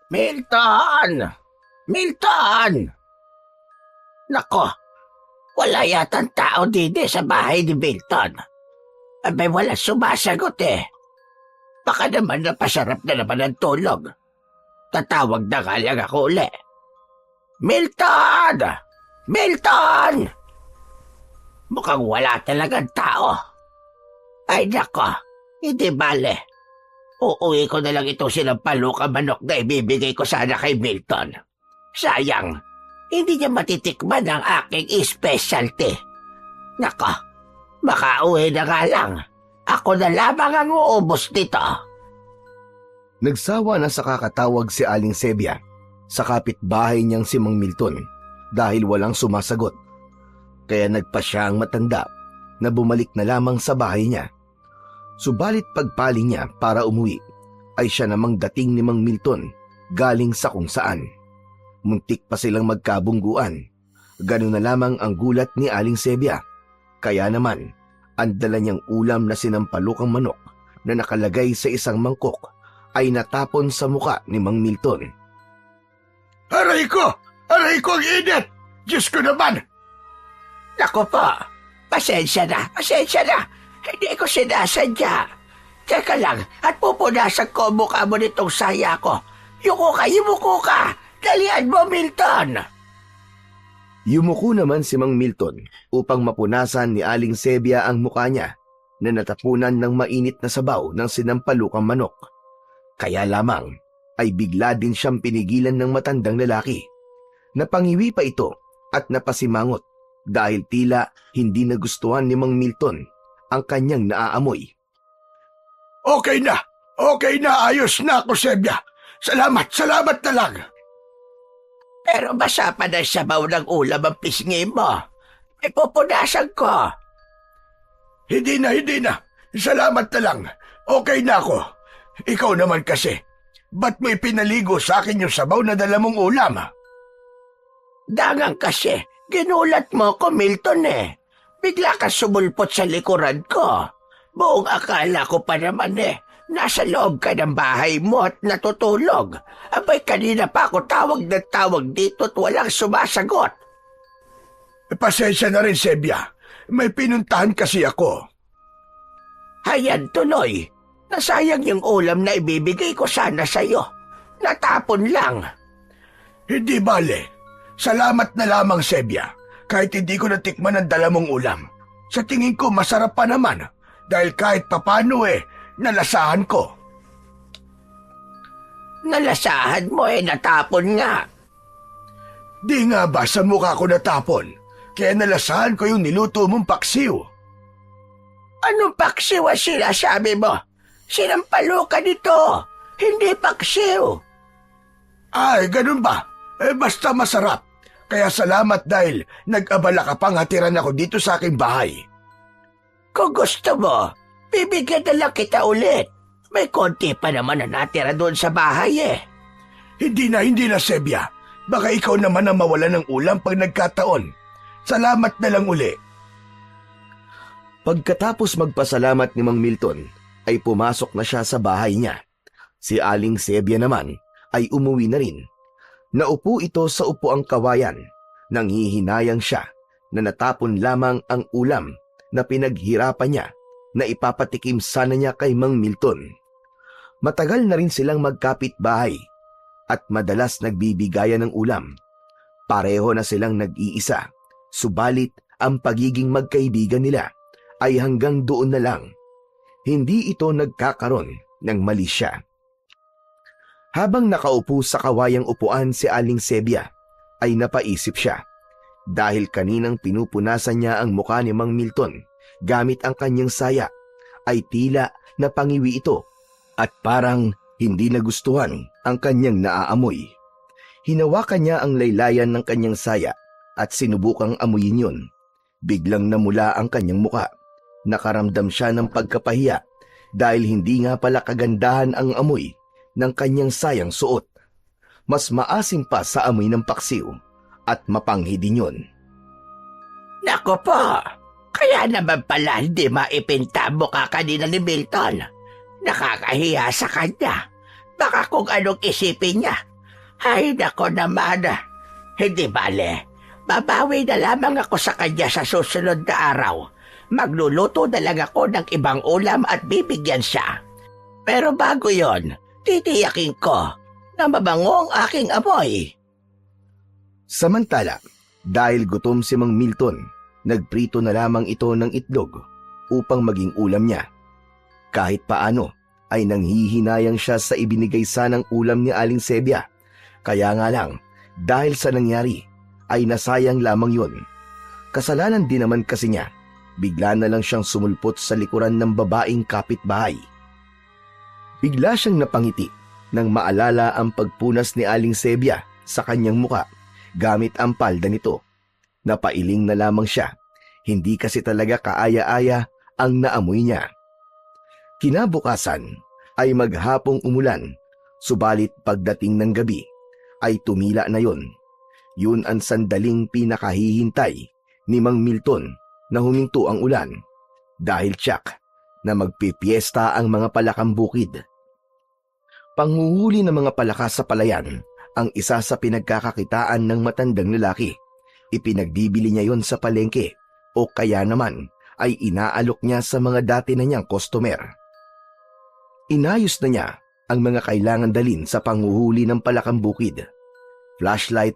Milton! Milton! Nako, wala yatang tao dito sa bahay ni Milton. Abay, wala sumasagot eh. Baka naman napasarap na naman ang tulog. Tatawag na nga lang ako uli. Milton! Milton! Mukhang wala talagang tao. Ay nako, hindi bale. Uuwi ko na lang itong sinampalukang manok na ibibigay ko sana kay Milton. Sayang, hindi niya matitikman ang aking specialty. Nako, makauwi na nga lang. Ako na lamang ang uubos nito. Nagsawa na sa kakatawag si Aling Sebia sa kapitbahay niyang si Mang Milton dahil walang sumasagot. Kaya nagpa siya ang matanda na bumalik na lamang sa bahay niya. Subalit pagpali niya para umuwi ay siya namang dating ni Mang Milton galing sa kung saan. Muntik pa silang magkabungguan. Ganun na lamang ang gulat ni Aling Sebia. Kaya naman, ang dala niyang ulam na sinampalukang manok na nakalagay sa isang mangkok ay natapon sa muka ni Mang Milton. Aray ko! Aray ko ang init! Diyos ko naman! Naku po, pasensya na. Hindi ko sinasadya. Teka lang, at pupunasan ko ang mukha mo nitong saya ko. Yumuko ka! Dalian mo, Milton! Yumuko naman si Mang Milton upang mapunasan ni Aling Sebia ang mukha niya na natapunan ng mainit na sabaw ng sinampalukang manok. Kaya lamang ay bigla din siyang pinigilan ng matandang lalaki. Napangiwi pa ito at napasimangot dahil tila hindi nagustuhan ni Mang Milton ang kanyang naaamoy. Okay na! Ayos na ako, Sebia! Salamat na lang! Pero basa pa ng sabaw ng ulam ang pisngi mo. Ipupunasan ko. Hindi na. Salamat na lang. Okay na ako. Ikaw naman kasi, ba't mo ipinaligo sa akin yung sabaw na dala mong ulam? Dangang kasi, ginulat mo ko, Milton eh. Bigla ka sumulpot sa likuran ko. Buong akala ko pa naman nasa loob ka ng bahay mo at natutulog. Abay, kanina pa ako tawag dito at walang sumasagot. Pasensya na rin, Sebia. May pinuntahan kasi ako. Hayan tuloy. Nasayang yung ulam na ibibigay ko sana sa'yo. Natapon lang. Hindi bale. Salamat na lamang, Sebia. Kahit hindi ko natikman ang dala mong ulam. Sa tingin ko masarap pa naman. Dahil kahit papano nalasahan ko. Nalasahan mo natapon nga. Di nga ba sa mukha ko natapon? Kaya nalasahan ko yung niluto mong paksiw. Anong paksiw ang sinasabi mo? Sinampalo ka nito. Hindi paksiw. Ay, ganun ba? Basta masarap. Kaya salamat dahil nag-abala ka pang hatiran ako dito sa aking bahay. Kung gusto mo, bibigyan na lang kita ulit. May konti pa naman na natira doon sa bahay Hindi na, Sebia. Baka ikaw naman ang mawala ng ulam pag nagkataon. Salamat na lang uli. Pagkatapos magpasalamat ni Mang Milton, ay pumasok na siya sa bahay niya. Si Aling Sebia naman ay umuwi na rin. Naupo ito sa upuang kawayan. Nanghihinayang siya na natapon lamang ang ulam na pinaghirapan niya na ipapatikim sana niya kay Mang Milton. Matagal na rin silang magkapit-bahay at madalas nagbibigayan ng ulam. Pareho na silang nag-iisa, subalit ang pagiging magkaibigan nila ay hanggang doon na lang. Hindi ito nagkakaroon ng mali siya. Habang nakaupo sa kawayang upuan si Aling Sebia, ay napaisip siya. Dahil kaninang pinupunasan niya ang mukha ni Mang Milton gamit ang kanyang saya, ay tila napangiwi ito at parang hindi nagustuhan ang kanyang naaamoy. Hinawakan niya ang laylayan ng kanyang saya at sinubukang amuyin yun. Biglang namula ang kanyang muka. Nakaramdam siya ng pagkapahiya dahil hindi nga pala kagandahan ang amoy ng kanyang sayang suot. Mas maasim pa sa amoy ng paksiw at mapanghi din yun. Nako po, kaya naman pala hindi maipinta mo ka kanina ni Milton. Nakakahiya sa kanya. Baka kung anong isipin niya, Ay, nako naman. Hindi bale. Babawi na lamang ako sa kanya sa susunod na araw. Magluluto na lang ako ng ibang ulam at bibigyan siya. Pero bago yon, titiyakin ko na mabango ang aking amoy. Samantala, dahil gutom si Mang Milton, nagprito na lamang ito ng itlog upang maging ulam niya. Kahit paano ay nanghihinayang siya sa ibinigay sanang ulam ni Aling Sebia. Kaya nga lang, dahil sa nangyari, ay nasayang lamang yun. Kasalanan din naman kasi niya. Bigla na lang siyang sumulpot sa likuran ng babaeng kapitbahay. Bigla siyang napangiti nang maalala ang pagpunas ni Aling Sebia sa kanyang muka gamit ang palda nito. Napailing na lamang siya. Hindi kasi talaga kaaya-aya ang naamoy niya. Kinabukasan ay maghapong umulan, subalit pagdating ng gabi ay tumila na yon. Yun ang sandaling pinakahihintay ni Mang Milton na huminto ang ulan dahil tiyak na magpipiesta ang mga palakang bukid. Panghuhuli ng mga palaka sa palayan ang isa sa pinagkakakitaan ng matandang lalaki. Ipinagbibili niya yon sa palengke o kaya naman ay inaalok niya sa mga dati na niyang customer. Inayos na niya ang mga kailangan dalin sa panghuhuli ng palakang bukid. Flashlight,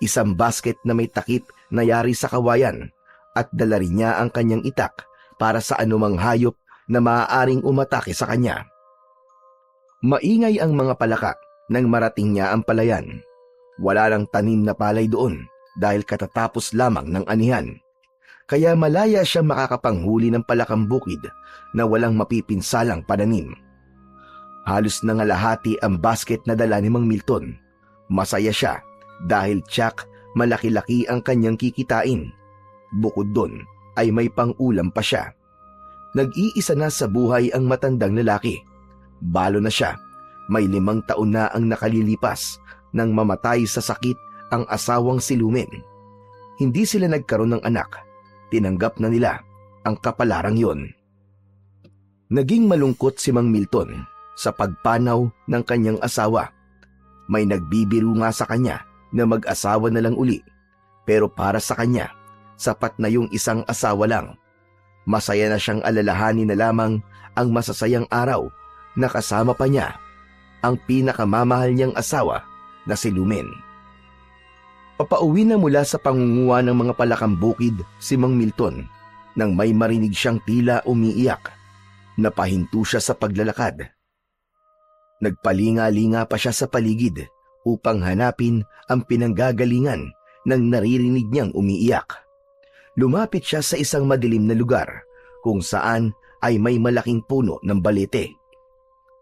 isang basket na may takip na yari sa kawayan at dala rin niya ang kanyang itak para sa anumang hayop na maaaring umatake sa kanya. Maingay ang mga palaka nang marating niya ang palayan. Wala nang tanim na palay doon dahil katatapos lamang ng anihan. Kaya malaya siya makakapanghuli ng palakang bukid na walang mapipinsalang pananim. Halos nangalahati ang basket na dala ni Mang Milton. Masaya siya dahil tiyak malaki-laki ang kanyang kikitain. Bukod doon ay may pang-ulam pa siya. Nag-iisa na sa buhay ang matandang lalaki. Balo na siya. May 5 taon na ang nakalilipas nang mamatay sa sakit ang asawang si Lumen. Hindi sila nagkaroon ng anak. Tinanggap na nila ang kapalarang yon. Naging malungkot si Mang Milton sa pagpanaw ng kanyang asawa. May nagbibiro nga sa kanya na mag-asawa na lang uli. Pero para sa kanya, sapat na yung isang asawa lang. Masaya na siyang alalahanin na lamang ang masasayang araw na kasama pa niya ang pinakamamahal niyang asawa na si Lumen. Papauwi na mula sa pangunguha ng mga palakang bukid si Mang Milton nang may marinig siyang tila umiiyak. Napahinto siya sa paglalakad. Nagpalinga-linga pa siya sa paligid upang hanapin ang pinanggagalingan ng naririnig niyang umiiyak. Lumapit siya sa isang madilim na lugar kung saan ay may malaking puno ng balete.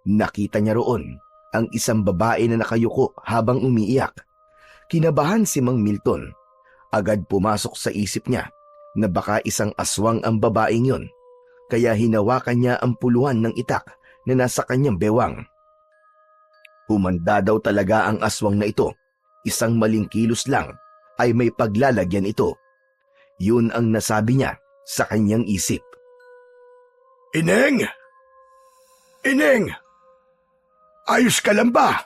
Nakita niya roon ang isang babae na nakayuko habang umiiyak. Kinabahan si Mang Milton. Agad pumasok sa isip niya na baka isang aswang ang babaeng yon, kaya hinawakan niya ang puluhan ng itak na nasa kanyang bewang. Humanda daw talaga ang aswang na ito. Isang maling kilos lang ay may paglalagyan ito. Yun ang nasabi niya sa kanyang isip. Ineng! Ineng! Ayos ka lang ba?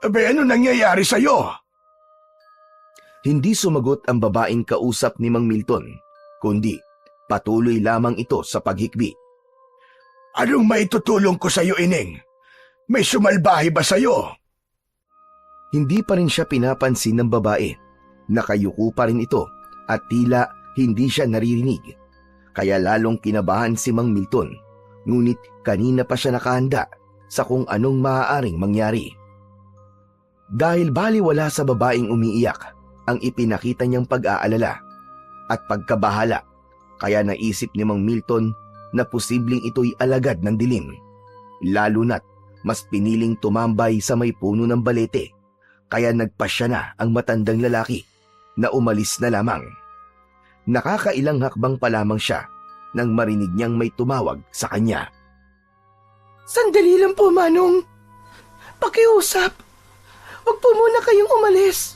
Abe, ano nangyayari sa'yo? Hindi sumagot ang babaeng kausap ni Mang Milton, kundi patuloy lamang ito sa paghikbi. Anong maitutulong ko sa'yo, Ineng? May sumalbahe ba sa'yo? Hindi pa rin siya pinapansin ng babae. Nakayuko pa rin ito at tila hindi siya naririnig. Kaya lalong kinabahan si Mang Milton, ngunit kanina pa siya nakahanda sa kung anong maaaring mangyari. Dahil baliwala sa babaeng umiiyak ang ipinakita niyang pag-aalala at pagkabahala, kaya naisip ni Mang Milton na posibleng ito'y alagad ng dilim. Lalo na't mas piniling tumambay sa may puno ng balete, kaya nagpasya na ang matandang lalaki na umalis na lamang. Nakakailang hakbang pa lamang siya nang marinig niyang may tumawag sa kanya. Sandali lang po, Manong. Pakiusap. Huwag po muna kayong umalis.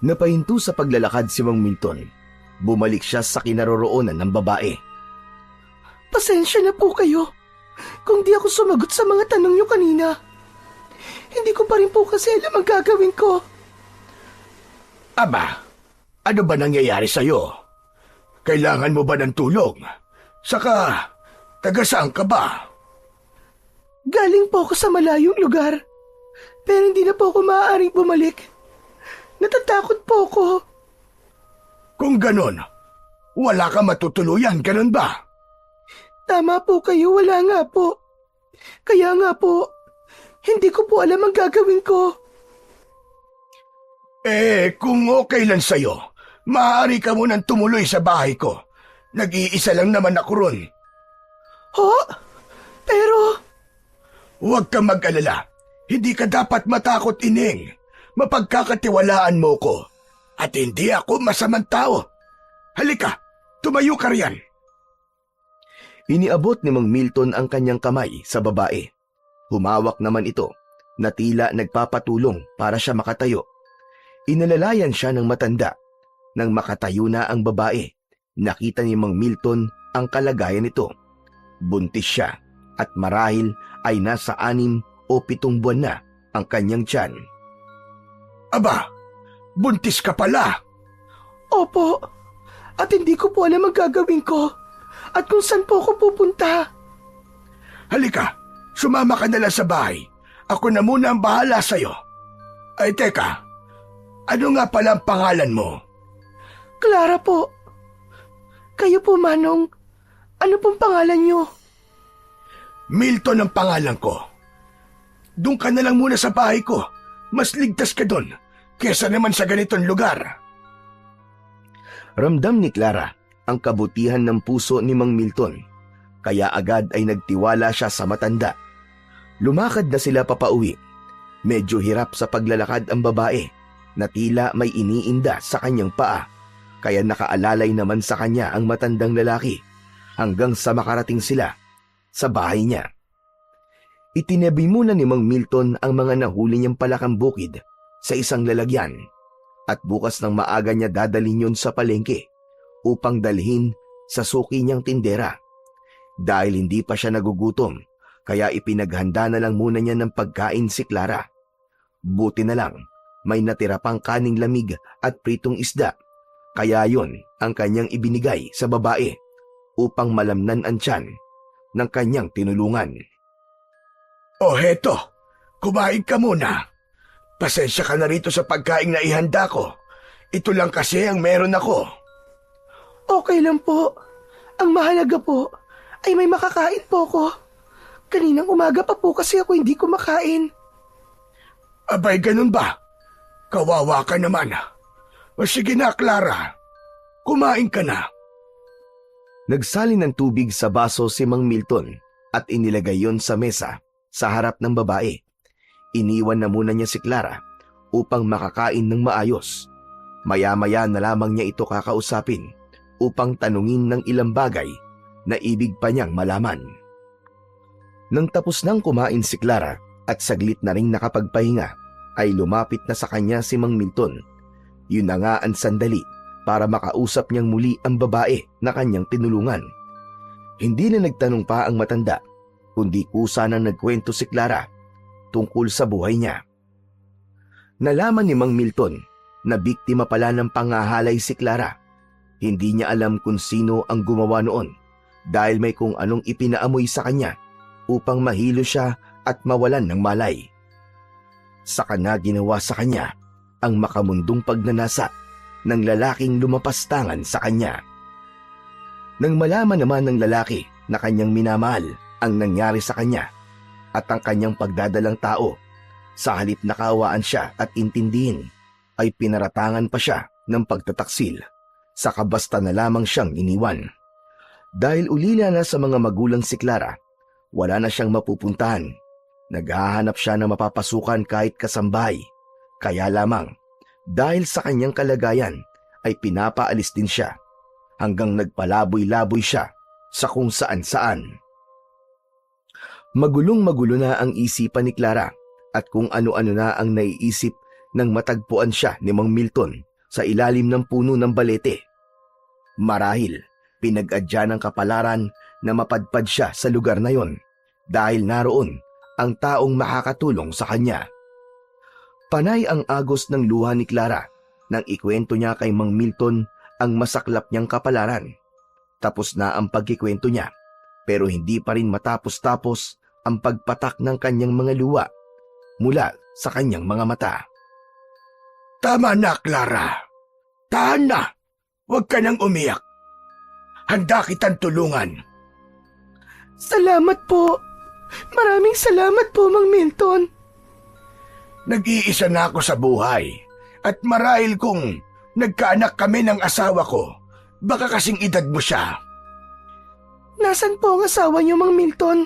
Napahinto sa paglalakad si Mang Milton. Bumalik siya sa kinaroroonan ng babae. Pasensya na po kayo kung di ako sumagot sa mga tanong niyo kanina. Hindi ko pa rin po kasi alam ang gagawin ko. Aba, ano ba nangyayari sa'yo? Kailangan mo ba ng tulong? Saka, taga saan ka ba? Galing po ako sa malayong lugar. Pero hindi na po ako maaaring bumalik. Natatakot po ako. Kung ganon, wala ka matutuluyan, ganon ba? Tama po kayo, wala nga po. Kaya nga po, hindi ko po alam ang gagawin ko. Kung okay lang sa'yo, maaari ka munang tumuloy sa bahay ko. Nag-iisa lang naman ako ron. Ho? Pero... Huwag kang mag-alala. Hindi ka dapat matakot, Ining. Mapagkakatiwalaan mo ko. At hindi ako masamang tao. Halika, tumayo ka riyan. Iniabot ni Mang Milton ang kanyang kamay sa babae. Humawak naman ito na tila nagpapatulong para siya makatayo. Inalalayan siya ng matanda. Nang makatayo na ang babae, nakita ni Mang Milton ang kalagayan nito. Buntis siya at marahil ay nasa 6 o 7 buwan na ang kanyang tiyan. Aba, buntis ka pala. Opo, at hindi ko po alam ang gagawin ko at kung saan po ako pupunta. Halika, sumama ka na lang sa bahay. Ako na muna ang bahala sa'yo. Ay teka, ano nga pala ang pangalan mo? Clara po. Kayo po, Manong. Ano pong pangalan niyo? Milton ang pangalan ko. Doon ka na lang muna sa bahay ko. Mas ligtas ka doon kesa naman sa ganitong lugar. Ramdam ni Clara ang kabutihan ng puso ni Mang Milton, kaya agad ay nagtiwala siya sa matanda. Lumakad na sila papauwi. Medyo hirap sa paglalakad ang babae na tila may iniinda sa kanyang paa, kaya nakaalalay naman sa kanya ang matandang lalaki hanggang sa makarating sila sa bahay niya. Itinabi muna ni Mang Milton ang mga nahuli niyang palakang bukid sa isang lalagyan at bukas ng maaga niya dadalhin yun sa palengke upang dalhin sa suki niyang tindera. Dahil hindi pa siya nagugutom, kaya ipinaghanda na lang muna niya ng pagkain si Clara. Buti na lang, may natira pang kaning lamig at pritong isda, kaya yon ang kanyang ibinigay sa babae upang malamnan ang tiyan ng kanyang tinulungan. O heto, kumain ka muna. Pasensya ka na rito sa pagkain na ihanda ko. Ito lang kasi ang meron ako. Okay lang po. Ang mahalaga po ay may makakain po ko. Kaninang umaga pa po kasi ako hindi kumakain. Abay, ganun ba? Kawawa ka naman. O sige na, Clara. Kumain ka na. Nagsalin ng tubig sa baso si Mang Milton at inilagay yon sa mesa sa harap ng babae. Iniwan na muna niya si Clara upang makakain ng maayos. Maya-maya na lamang niya ito kakausapin upang tanungin ng ilang bagay na ibig pa niyang malaman. Nang tapos nang kumain si Clara at saglit na ring nakapagpahinga, ay lumapit na sa kanya si Mang Milton. Yun na nga ang sandali para makausap niyang muli ang babae na kanyang tinulungan. Hindi na nagtanong pa ang matanda, kundi kusa na nagkwento si Clara tungkol sa buhay niya. Nalaman ni Mang Milton na biktima pala ng pangahalay si Clara. Hindi niya alam kung sino ang gumawa noon dahil may kung anong ipinaamoy sa kanya upang mahilo siya at mawalan ng malay. Saka na ginawa sa kanya ang makamundong pagnanasa ng lalaking lumapastangan sa kanya. Nang malaman naman ng lalaki na kanyang minamahal ang nangyari sa kanya at ang kanyang pagdadalang tao, sa halip na kaawaan siya at intindihin, ay pinaratangan pa siya ng pagtataksil, saka basta na lamang siyang iniwan. Dahil ulila na sa mga magulang si Clara, wala na siyang mapupuntahan. Naghahanap siya na mapapasukan kahit kasambahay. Kaya lamang, dahil sa kanyang kalagayan, ay pinapaalis din siya hanggang nagpalaboy-laboy siya sa kung saan-saan. Magulong-magulo na ang isipan ni Clara at kung ano-ano na ang naiisip nang matagpuan siya ni Mang Milton sa ilalim ng puno ng balete. Marahil, pinag-adya ng kapalaran na mapadpad siya sa lugar na yon dahil naroon ang taong makakatulong sa kanya. Panay ang agos ng luha ni Clara nang ikwento niya kay Mang Milton ang masaklap niyang kapalaran. Tapos na ang pagkikwento niya, pero hindi pa rin matapos-tapos ang pagpatak ng kanyang mga luha mula sa kanyang mga mata. Tama na, Clara. Tahan na. Huwag ka nang umiyak. Handa kitang tulungan. Salamat po. Maraming salamat po, Mang Milton. Nag-iisa na ako sa buhay. At marahil kung nagkaanak kami ng asawa ko, baka kasing edad mo siya. Nasaan po ang asawa niyo, Mang Milton?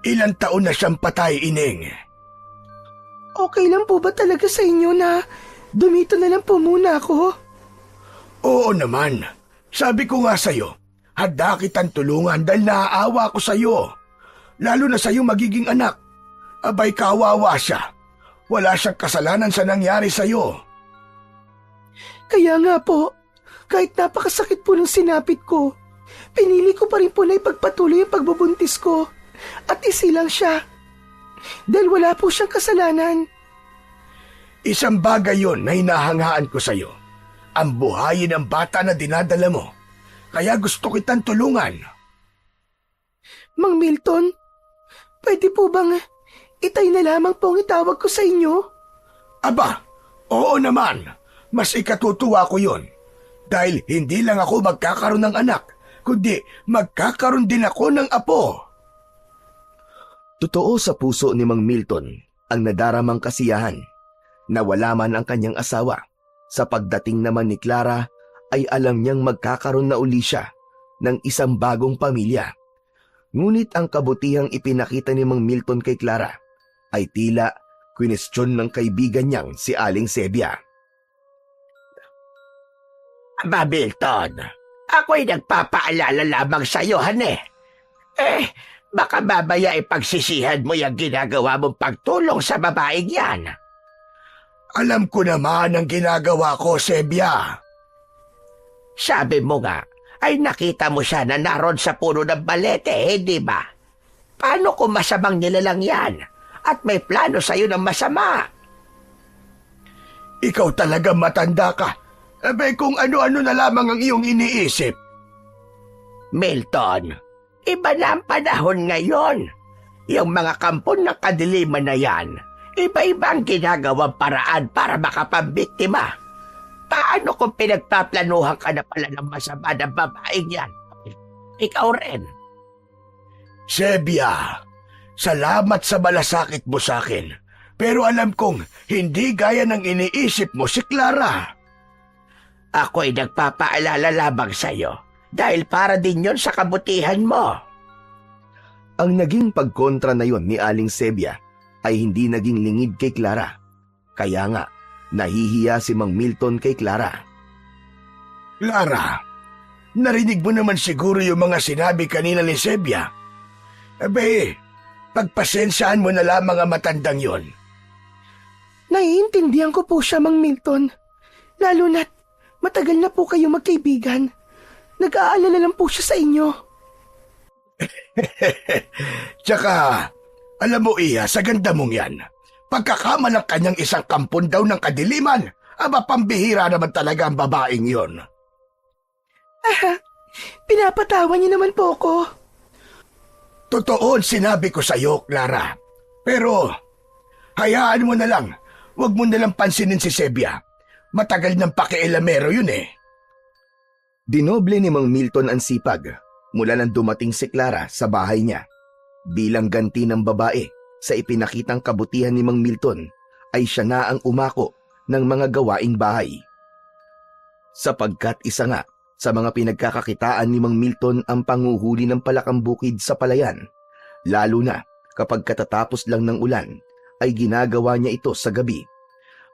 Ilang taon na siyang patay, Ining. Okay lang po ba talaga sa inyo na dumito na lang po muna ako? Oo naman. Sabi ko nga sa'yo, handa kitang tulungan dahil naaawa ko sa'yo. Lalo na sa'yo magiging anak. Abay, kawawa siya. Wala siyang kasalanan sa nangyari sa'yo. Kaya nga po, kahit napakasakit po ng sinapit ko, pinili ko pa rin po na ipagpatuloy ang pagbubuntis ko at isilang siya. Dahil wala po siyang kasalanan. Isang bagay yon na hinahangaan ko sa'yo. Ang buhayin ng bata na dinadala mo. Kaya gusto kitang tulungan. Mang Milton, pwede po bang itay na lamang po ang itawag ko sa inyo? Aba, oo naman. Mas ikatutuwa ko yon. Dahil hindi lang ako magkakaroon ng anak, kundi magkakaroon din ako ng apo. Totoo sa puso ni Mang Milton ang nadaramang kasiyahan. Nawala man ang kanyang asawa. Sa pagdating naman ni Clara ay alam niyang magkakaroon na uli siya ng isang bagong pamilya. Ngunit ang kabutihang ipinakita ni Mang Milton kay Clara ay tila kwinestyon ng kaibigan niyang si Aling Sebia. Aba, Milton, ako'y nagpapaalala lamang sa'yo, hane. Baka mamaya ipagsisihan mo yung ginagawa mong pagtulong sa babaeng yan. Alam ko naman ang ginagawa ko, Sebia. Sabi mo nga, ay nakita mo siya na naroon sa puno ng balete, di ba? Paano kung masamang nilalang yan at may plano sa'yo ng masama? Ikaw talaga matanda ka. Abay kung ano-ano na lamang ang iyong iniisip. Milton, iba na ang panahon ngayon. Yung mga kampon ng kadiliman na yan, iba-ibang ginagawang paraan para makapambiktima. Paano kung pinagpaplanuhan ka na pala ng masama ng babaeng yan? Ikaw rin. Sebia, salamat sa malasakit mo sa akin. Pero alam kong hindi gaya ng iniisip mo si Clara. Ako'y nagpapaalala lamang sa'yo dahil para din yon sa kabutihan mo. Ang naging pagkontra na yon ni Aling Sebia ay hindi naging lingid kay Clara. Kaya nga, nahihiya si Mang Milton kay Clara. Clara, narinig mo naman siguro yung mga sinabi kanina ni Sebia. Abe, pagpasensyaan mo na lamang ang matandang yon. Naiintindihan ko po siya, Mang Milton. Lalo na't matagal na po kayo magkaibigan. Nag-aalala lang po siya sa inyo. Tsaka, alam mo iya, sa ganda mong yan, pagkakama ng kanyang isang kampon daw ng kadiliman, aba pambihira naman talaga ang babaeng yon. Pinapatawa niyo naman po ako. Totoo ang sinabi ko sa iyo, Clara. Pero, hayaan mo na lang, huwag mo na lang pansinin si Sebia. Matagal ng pakialamero yun eh. Dinoble ni Mang Milton ang sipag mula nang dumating si Clara sa bahay niya. Bilang ganti ng babae sa ipinakitang kabutihan ni Mang Milton ay siya na ang umako ng mga gawaing bahay. Sapagkat isa nga sa mga pinagkakakitaan ni Mang Milton ang panguhuli ng palakambukid sa palayan, lalo na kapag katatapos lang ng ulan ay ginagawa niya ito sa gabi.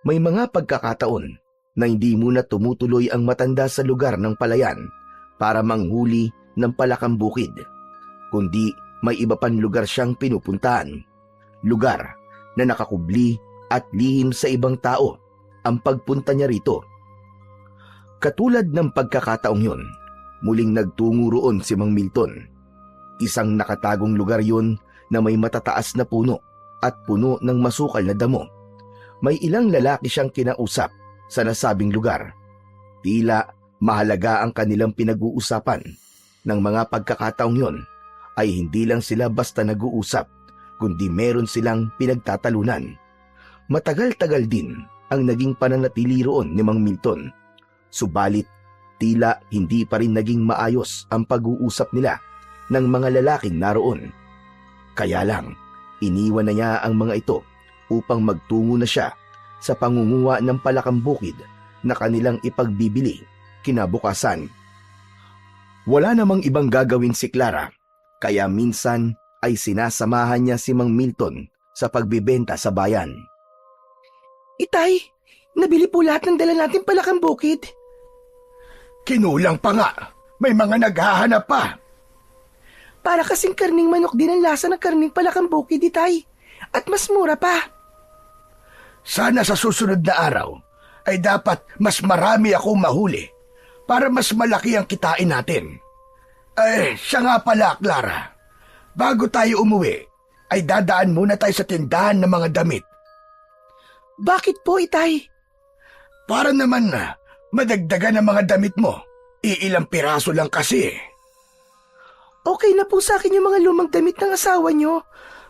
May mga pagkakataon na hindi muna tumutuloy ang matanda sa lugar ng palayan para manghuli ng palakambukid, kundi may iba pang lugar siyang pinupuntahan. Lugar na nakakubli at lihim sa ibang tao ang pagpunta niya rito. Katulad ng pagkakataong yun, muling nagtungo roon si Mang Milton. Isang nakatagong lugar yun na may matataas na puno at puno ng masukal na damo. may ilang lalaki siyang kinausap sa nasabing lugar. Tila mahalaga ang kanilang pinag-uusapan. Ng mga pagkakataong yon ay hindi lang sila basta nag-uusap, kundi meron silang pinagtatalunan. Matagal-tagal din ang naging pananatili roon ni Mang Milton. Subalit, tila hindi pa rin naging maayos ang pag-uusap nila ng mga lalaking naroon. Kaya lang, iniwan na niya ang mga ito upang magtungo na siya sa pangunguha ng palakang bukid na kanilang ipagbibili kinabukasan. Wala namang ibang gagawin si Clara, kaya minsan ay sinasamahan niya si Mang Milton sa pagbibenta sa bayan. Itay, nabili po lahat ng dala natin palakang bukid. Kinulang pa nga. May mga naghahanap pa. Para kasing karning manok din ang lasa ng karning palakang bukid, Itay. At mas mura pa. Sana sa susunod na araw ay dapat mas marami akong mahuli para mas malaki ang kitain natin. Siya nga pala, Clara. Bago tayo umuwi, ay dadaan muna tayo sa tindahan ng mga damit. Bakit po, Itay? Para naman na madagdagan ang mga damit mo. Iilang piraso lang kasi. Okay na po sa akin yung mga lumang damit ng asawa nyo.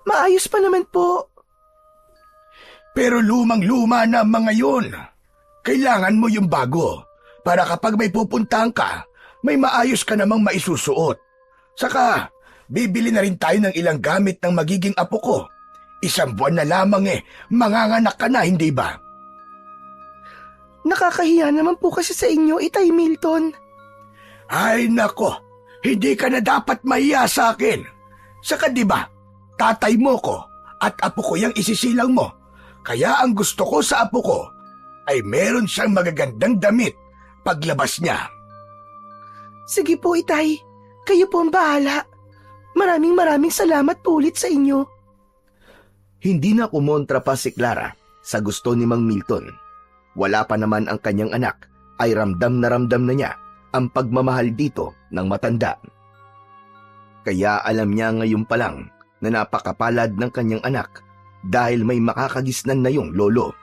Maayos pa naman po. Pero lumang-luma na ang mga yun. Kailangan mo yung bago para kapag may pupuntahan ka, may maayos ka namang maisusuot. Saka, bibili na rin tayo ng ilang gamit ng magiging apo ko. 1 buwan na lamang manganganak ka na, hindi ba? Nakakahiya naman po kasi sa inyo, Itay Milton. Ay nako, hindi ka na dapat mahiya sa akin. Saka di ba, tatay mo ko at apo ko yung isisilang mo. Kaya ang gusto ko sa apo ko ay meron siyang magagandang damit paglabas niya. Sige po, Itay. Kayo po ang bahala. Maraming salamat po ulit sa inyo. Hindi na kumontra pa si Clara sa gusto ni Mang Milton. Wala pa naman ang kanyang anak ay ramdam na niya ang pagmamahal dito ng matanda. Kaya alam niya ngayon pa lang na napakapalad ng kanyang anak dahil may makakagisnan na yung lolo.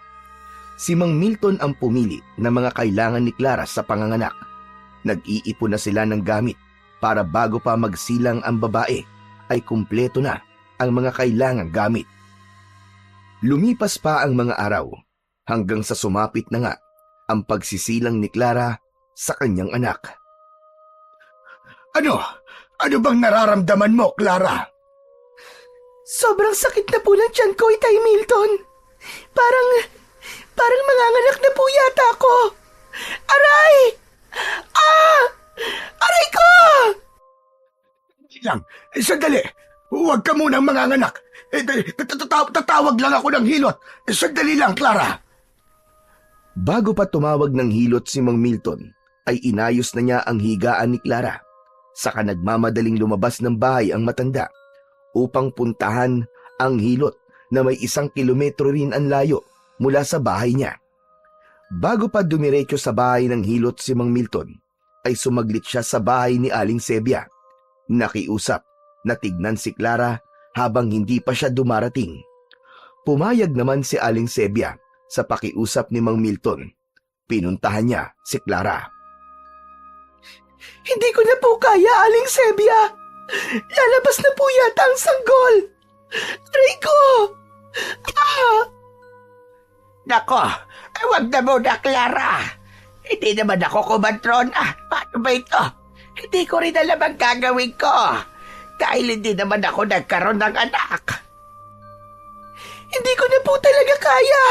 Si Mang Milton ang pumili ng mga kailangan ni Clara sa panganganak. Nag-iipon na sila ng gamit para bago pa magsilang ang babae ay kumpleto na ang mga kailangang gamit. Lumipas pa ang mga araw hanggang sa sumapit na nga ang pagsisilang ni Clara sa kanyang anak. Ano? Ano bang nararamdaman mo, Clara? Sobrang sakit na po ng tiyan ko, Itay Milton. Parang manganganak na po yata ako. Aray! Aray ko! Sandali. Huwag ka munang manganganak. Tatawag lang ako ng hilot. Sandali lang, Clara. Bago pa tumawag ng hilot si Mang Milton, ay inayos na niya ang higaan ni Clara. Saka nagmamadaling lumabas ng bahay ang matanda upang puntahan ang hilot na may 1 kilometro rin ang layo mula sa bahay niya. Bago pa dumiretso sa bahay ng hilot si Mang Milton, ay sumaglit siya sa bahay ni Aling Sebia. Nakiusap na tignan si Clara habang hindi pa siya dumarating. Pumayag naman si Aling Sebia sa pakiusap ni Mang Milton. Pinuntahan niya si Clara. Hindi ko na po kaya, Aling Sebia. Lalabas na po yata ang sanggol. Aray ko! Nako, wag na muna, Clara. Hindi naman ako kumantrona. Paano ba ito? Hindi ko rin alam ang gagawin ko. Dahil hindi naman ako nagkaroon ng anak. Hindi ko na po talaga kaya.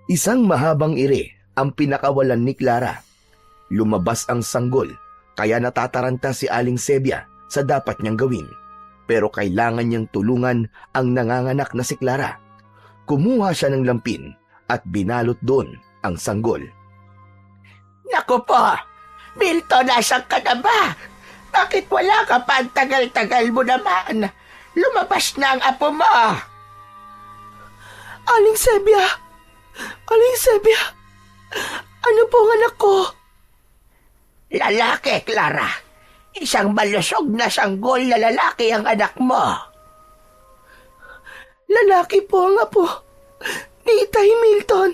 Isang mahabang ire ang pinakawalan ni Clara. Lumabas ang sanggol, kaya natataranta si Aling Sebia sa dapat niyang gawin. Pero kailangan niyang tulungan ang nanganganak na si Clara. Kumuha siya ng lampin at binalot doon ang sanggol. Naku po, Milton, nasaan ka na ba? Bakit wala ka pa? Ang tagal-tagal mo naman. Lumabas na ang apo mo. Aling Sebia! Aling Sebia! Ano po ang anak ko? Lalaki, Clara. Isang malusog na sanggol na lalaki ang anak mo. Lalaki po ang apo ni Itay Milton.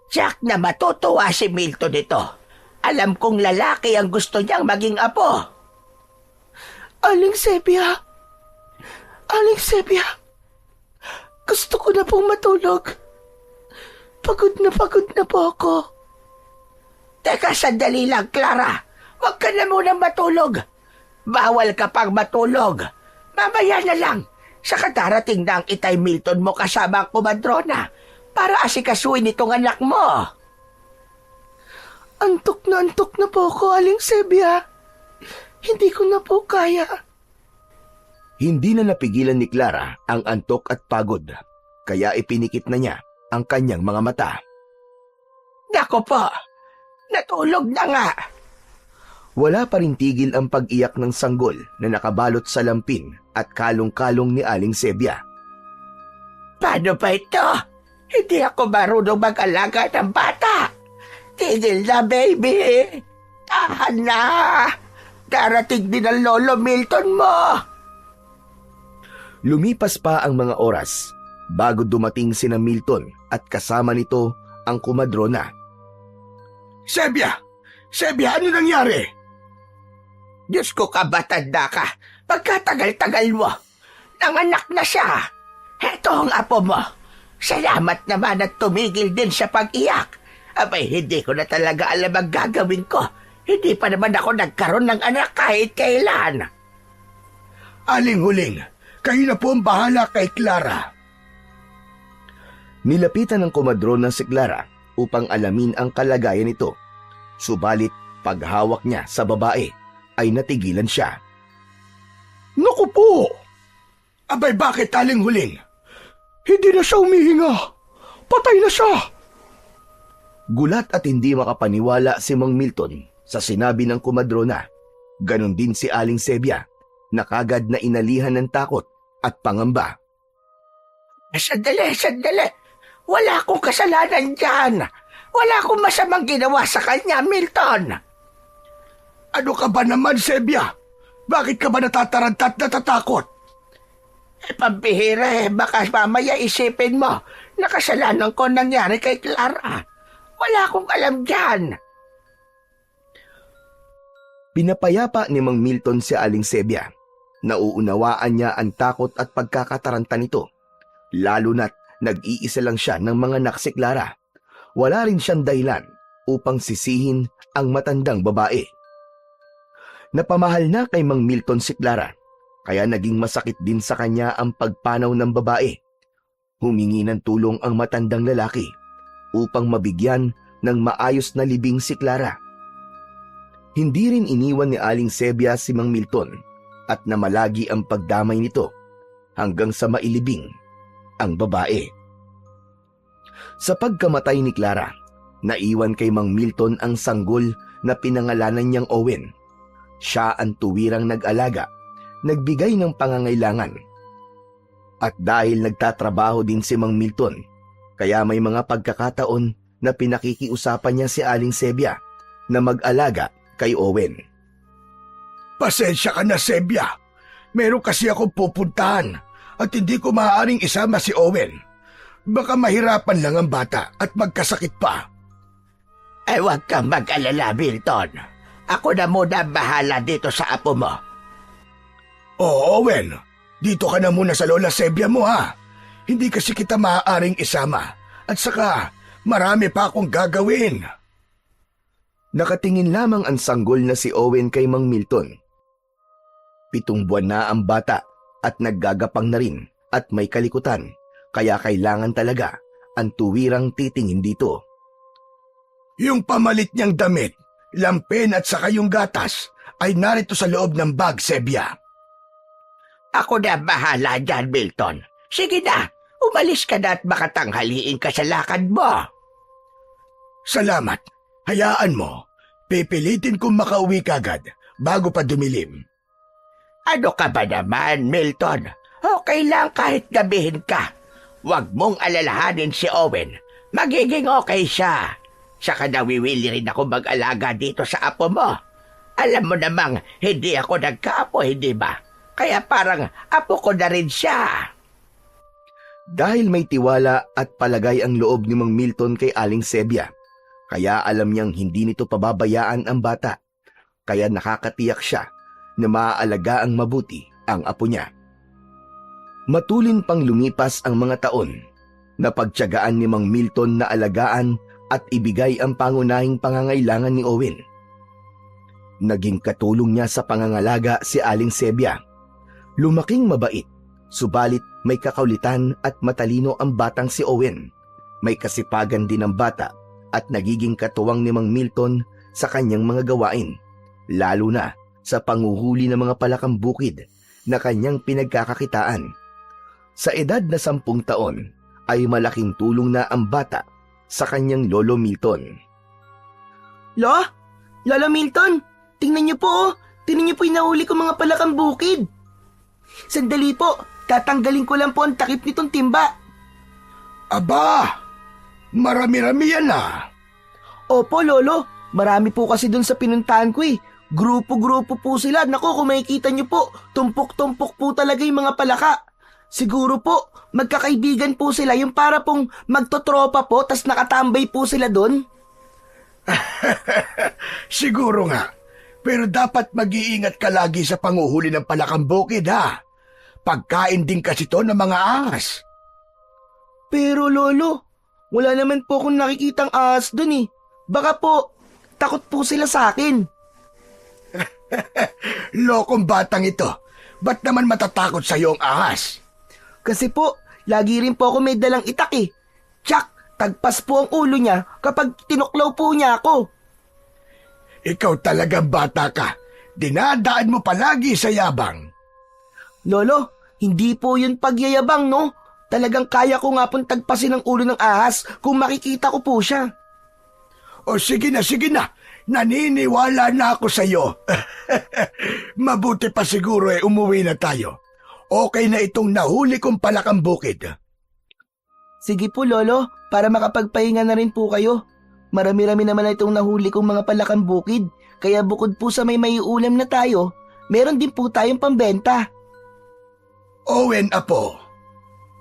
Jack na matutuwa si Milton nito. Alam kong lalaki ang gusto niyang maging apo. Aling Sebia, gusto ko na pong matulog. Pagod na po ako. Teka, sandali lang, Clara. Huwag ka na munang matulog. Bawal ka pang matulog. Mamaya na lang. Saka darating na ang Itay Milton mo kasama ang kumadrona para asikasuin itong anak mo. Antok na po ako, Aling Sebia. Hindi ko na po kaya. Hindi na napigilan ni Clara ang antok at pagod, kaya ipinikit na niya ang kanyang mga mata. Nako po, natulog na nga. Wala pa rin tigil ang pag-iyak ng sanggol na nakabalot sa lampin at kalong-kalong ni Aling Sebia. Paano ba ito? Hindi ako marunong mag-alaga ng bata. Tigil na, baby. Tahan na. Darating din ang lolo Milton mo. Lumipas pa ang mga oras bago dumating sina Milton at kasama nito ang kumadrona. Sebia! Sebia, ano nangyari? Diyos ko, kabatanda ka. Pagkatagal-tagal mo, nanganak na siya. Heto ang apo mo. Salamat naman at tumigil din sa pag-iyak. Abay, hindi ko na talaga alam ang gagawin ko. Hindi pa naman ako nagkaroon ng anak kahit kailan. Aling Huling, kayo na po ang bahala kay Clara. Nilapitan ng kumadrona si Clara upang alamin ang kalagayan nito. Subalit, paghawak niya sa babae, ay natigilan siya. Naku po! Abay, bakit, Aling Huling? Hindi na siya humihinga. Patay na siya. Gulat at hindi makapaniwala si Mang Milton sa sinabi ng kumadrona. Ganon din si Aling Sebia, na kagad na inalihan ng takot at pangamba. Sandali. Wala akong kasalanan dyan. Wala akong masamang ginawa sa kanya, Milton. Ano ka ba naman, Sebia? Bakit ka ba natatarantat na tatakot? Pambihira baka mamaya isipin mo na kasalanan ko nangyari kay Clara. Wala akong alam dyan. Pinapayapa ni Mang Milton si Aling Sebia. Nauunawaan niya ang takot at pagkakataranta nito. Lalo na't nag-iisa lang siya ng mga anak si Clara. Wala rin siyang dahilan upang sisihin ang matandang babae. Napamahal na kay Mang Milton si Clara, kaya naging masakit din sa kanya ang pagpanaw ng babae. Humingi ng tulong ang matandang lalaki upang mabigyan ng maayos na libing si Clara. Hindi rin iniwan ni Aling Sebia si Mang Milton at namalagi ang pagdamay nito hanggang sa mailibing ang babae. Sa pagkamatay ni Clara, naiwan kay Mang Milton ang sanggol na pinangalanan niyang Owen. Siya ang tuwirang nag-alaga, nagbigay ng pangangailangan. At dahil nagtatrabaho din si Mang Milton, kaya may mga pagkakataon na pinakikiusapan niya si Aling Sebia na mag-alaga kay Owen. Pasensya ka na, Sebia. Meron kasi akong pupuntahan at hindi ko maaaring isama si Owen. Baka mahirapan lang ang bata at magkasakit pa. Ay, huwag kang mag-alala, Milton. Ako na muna bahala dito sa apo mo. Oo, Owen. Dito ka na muna sa lola Sebia mo, ha? Hindi kasi kita maaaring isama. At saka, marami pa akong gagawin. Nakatingin lamang ang sanggol na si Owen kay Mang Milton. 7 buwan na ang bata at naggagapang na rin at may kalikutan, kaya kailangan talaga ang tuwirang titingin dito. Yung pamalit niyang damit, lampin at saka yung gatas ay narito sa loob ng bag, Sebia. Ako na bahala dyan, Milton. Sige na, umalis ka na at makatanghaliin ka sa lakad mo. Salamat. Hayaan mo. Pipilitin kong makauwi kagad bago pa dumilim. Ano ka ba naman, Milton? Okay lang kahit gabihin ka. Huwag mong alalahanin si Owen. Magiging okay siya. Saka nawiwili rin ako mag-alaga dito sa apo mo. Alam mo namang hindi ako nagkaapo, hindi ba? Kaya parang apo ko na rin siya. Dahil may tiwala at palagay ang loob ni Mang Milton kay Aling Sebia, kaya alam niyang hindi nito pababayaan ang bata, kaya nakakatiyak siya na maaalagaan mabuti ang apo niya. Matulin pang lumipas ang mga taon, napagtiyagaan ni Mang Milton na alagaan at ibigay ang pangunahing pangangailangan ni Owen. Naging katulong niya sa pangangalaga si Aling Sebia. Lumaking mabait, subalit may kakaulitan at matalino ang batang si Owen. May kasipagan din ang bata at nagiging katuwang ni Mang Milton sa kanyang mga gawain, lalo na sa panguhuli ng mga palakang bukid na kanyang pinagkakakitaan. Sa edad na 10 taon ay malaking tulong na ang bata sa kanyang Lolo Milton. Lolo Milton, tingnan niyo po oh. Tingnan niyo po yung nahuli ko mga palakang bukid. Sandali po, tatanggalin ko lang po ang takip nitong timba. Aba, marami-rami yan ah. Opo, Lolo. Marami po kasi dun sa pinuntahan ko eh. Grupo-grupo po sila. Naku, kung makikita niyo po, tumpok-tumpok po talaga yung mga palaka. Siguro po, magkakaibigan po sila yung para pong magtotropa po tas nakatambay po sila dun. Siguro nga. Pero dapat mag-iingat ka lagi sa panguhuli ng palakang bukid ha. Pagkain din kasi to ng mga ahas. Pero Lolo, wala naman po akong nakikitang ahas dun eh. Baka po, takot po sila sa akin. Lokong batang ito. Ba't naman matatakot sa iyo ang ahas? Kasi po, lagi rin po ako may dalang itak eh. Tsak, tagpas po ang ulo niya kapag tinuklaw po niya ako. Ikaw talagang bata ka. Dinadaan mo palagi sa yabang. Lolo, hindi po yun pagyayabang no. Talagang kaya ko nga pong tagpasin ang ulo ng ahas kung makikita ko po siya. O sige na, sige na. Naniniwala na ako sa iyo. Mabuti pa siguro umuwi na tayo. Okay na itong nahuli kong palakang bukid. Sige po Lolo, para makapagpahinga na rin po kayo. Marami-rami naman na itong nahuli kong mga palakang bukid. Kaya bukod po sa may maiulam na tayo, meron din po tayong pambenta. Owen, apo,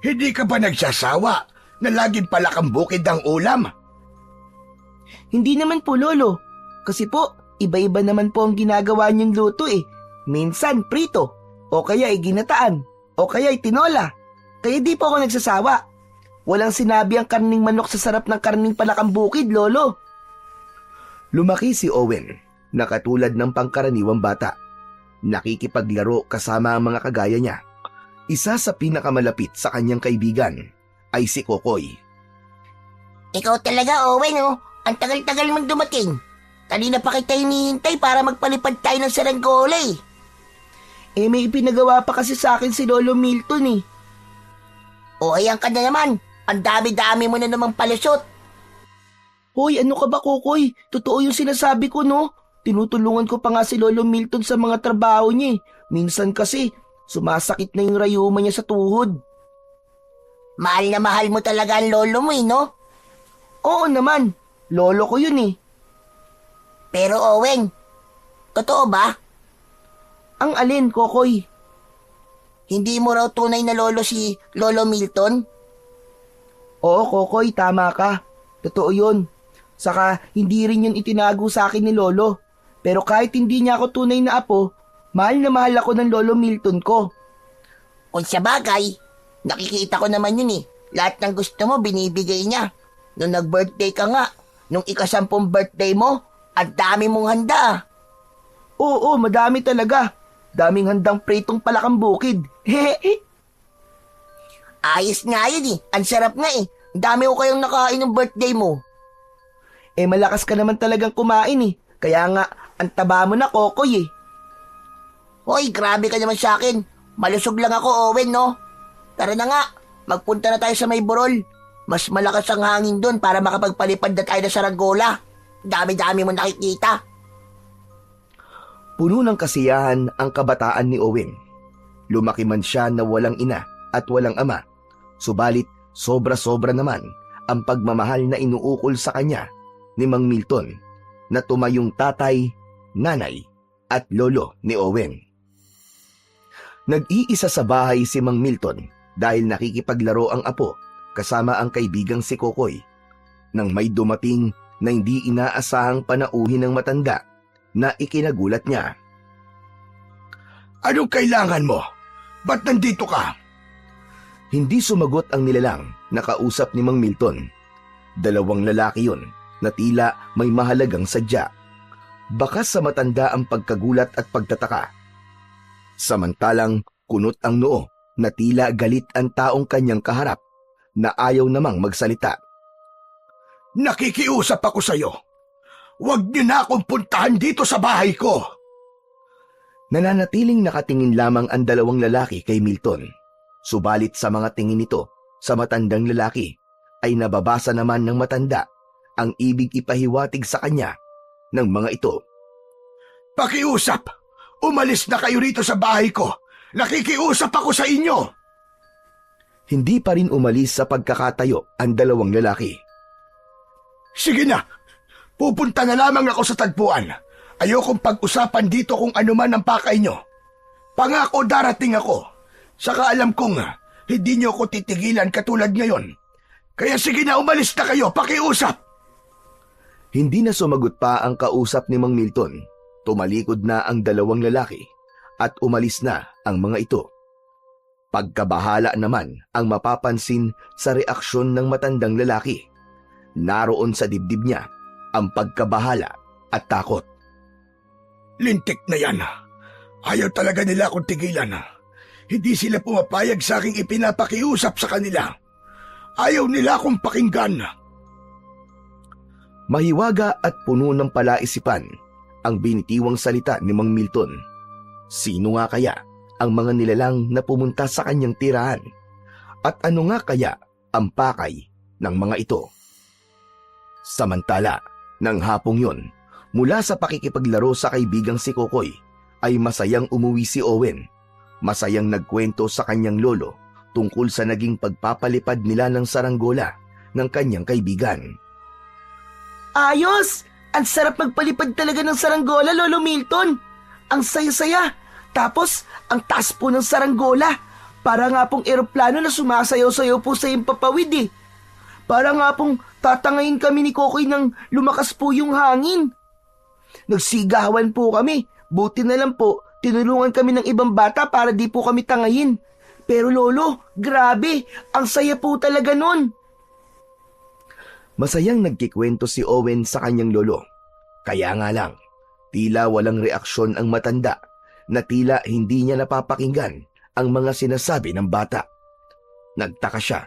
hindi ka ba nagsasawa na laging palakang bukid ang ulam? Hindi naman po Lolo. Kasi po, iba-iba naman po ang ginagawa niyong luto eh. Minsan prito, o kaya ay ginataan, o kaya ay tinola. Kaya di po ako nagsasawa. Walang sinabi ang karning manok sa sarap ng karning palakang bukid, Lolo. Lumaki si Owen na katulad ng pangkaraniwang bata. Nakikipaglaro kasama ang mga kagaya niya. Isa sa pinakamalapit sa kanyang kaibigan ay si Kokoy. Ikaw talaga, Owen, oh. Ang tagal-tagal mong dumating. Kanina pa kita hinihintay para magpalipad tayo ng saranggola eh. Eh may ipinagawa pa kasi sa akin si Lolo Milton eh. O ayan ka na naman. Ang dami-dami mo na namang palusot. Hoy, ano ka ba, Kokoy? Totoo yung sinasabi ko, no? Tinutulungan ko pa nga si Lolo Milton sa mga trabaho niya eh. Minsan kasi, sumasakit na yung rayuma niya sa tuhod. Mahal na mahal mo talaga ang lolo mo eh, no? Oo naman. Lolo ko yun eh. Pero Owen, totoo ba? Ang alin, Kokoy? Hindi mo raw tunay na lolo si Lolo Milton? Oo, Kokoy, tama ka. Totoo yun. Saka, hindi rin yun itinago sa akin ni Lolo. Pero kahit hindi niya ako tunay na apo, mahal na mahal ako ng Lolo Milton ko. Kung sa bagay, nakikita ko naman yun eh. Lahat ng gusto mo, binibigay niya. Nung nag-birthday ka nga, nung ika-10 birthday mo, ang dami mong handa. Oo, madami talaga. Daming handang pritong palakang bukid. Ayos nga yun eh. Ang sarap nga eh. Ang dami ko kayong nakain ng birthday mo. Eh malakas ka naman talagang kumain eh. Kaya nga, ang taba mo na, Kokoy eh. Hoy, grabe ka naman sa akin. Malusog lang ako, Owen, no? Tara na nga, magpunta na tayo sa may burol. Mas malakas ang hangin doon para makapagpalipad na tayo na saranggola. Dami-dami mo nakikita. Puno ng kasiyahan ang kabataan ni Owen. Lumaki man siya na walang ina at walang ama. Subalit, sobra-sobra naman ang pagmamahal na inuukol sa kanya ni Mang Milton na tumayong tatay, nanay at lolo ni Owen. Nag-iisa sa bahay si Mang Milton dahil nakikipaglaro ang apo kasama ang kaibigang si Kokoy. Nang may dumating na hindi inaasahang panauhin ng matanda na ikinagulat niya. Anong kailangan mo? Ba't nandito ka? Hindi sumagot ang nilalang na kausap ni Mang Milton. Dalawang lalaki yun na tila may mahalagang sadya. Bakas sa matanda ang pagkagulat at pagtataka. Samantalang kunot ang noo na tila galit ang taong kanyang kaharap na ayaw namang magsalita. Nakikiusap ako sa'yo. Huwag niyo na akong puntahan dito sa bahay ko. Nananatiling nakatingin lamang ang dalawang lalaki kay Milton. Subalit sa mga tingin nito sa matandang lalaki ay nababasa naman ng matanda ang ibig ipahiwatig sa kanya ng mga ito. Pakiusap! Umalis na kayo rito sa bahay ko. Nakikiusap ako sa inyo. Hindi pa rin umalis sa pagkakatayo ang dalawang lalaki. Sige na, pupunta na lamang ako sa tagpuan. Ayokong pag-usapan dito kung ano man ang pakay nyo. Pangako darating ako. Saka alam kong hindi nyo ako titigilan katulad ngayon. Kaya sige na, umalis na kayo, pakiusap. Hindi na sumagot pa ang kausap ni Mang Milton. Tumalikod na ang dalawang lalaki at umalis na ang mga ito. Pagkabahala naman ang mapapansin sa reaksyon ng matandang lalaki. Naroon sa dibdib niya ang pagkabahala at takot. Lintik na yan. Ayaw talaga nila akong tigilan. Hindi sila pumapayag sa aking ipinapakiusap sa kanila. Ayaw nila akong pakinggan. Mahiwaga at puno ng palaisipan ang binitiwang salita ni Mang Milton. Sino nga kaya ang mga nilalang na pumunta sa kanyang tirahan? At ano nga kaya ang pakay ng mga ito? Samantala, ng hapong yun, mula sa pakikipaglaro sa kaibigang si Kokoy, ay masayang umuwi si Owen. Masayang nagkwento sa kanyang lolo tungkol sa naging pagpapalipad nila ng saranggola ng kanyang kaibigan. Ayos! Ang sarap magpalipad talaga ng saranggola, Lolo Milton. Ang saya-saya. Tapos, ang taas po ng saranggola. Para nga pong eroplano na sumasayaw-sayaw po sa impapawid eh. Para nga pong tatangayin kami ni Kokoy nang lumakas po yung hangin. Nagsigawan po kami. Buti na lang po, tinulungan kami ng ibang bata para di po kami tangayin. Pero Lolo, grabe, ang saya po talaga nun. Masayang nagkikwento si Owen sa kanyang lolo. Kaya nga lang, tila walang reaksyon ang matanda na tila hindi niya napapakinggan ang mga sinasabi ng bata. Nagtaka siya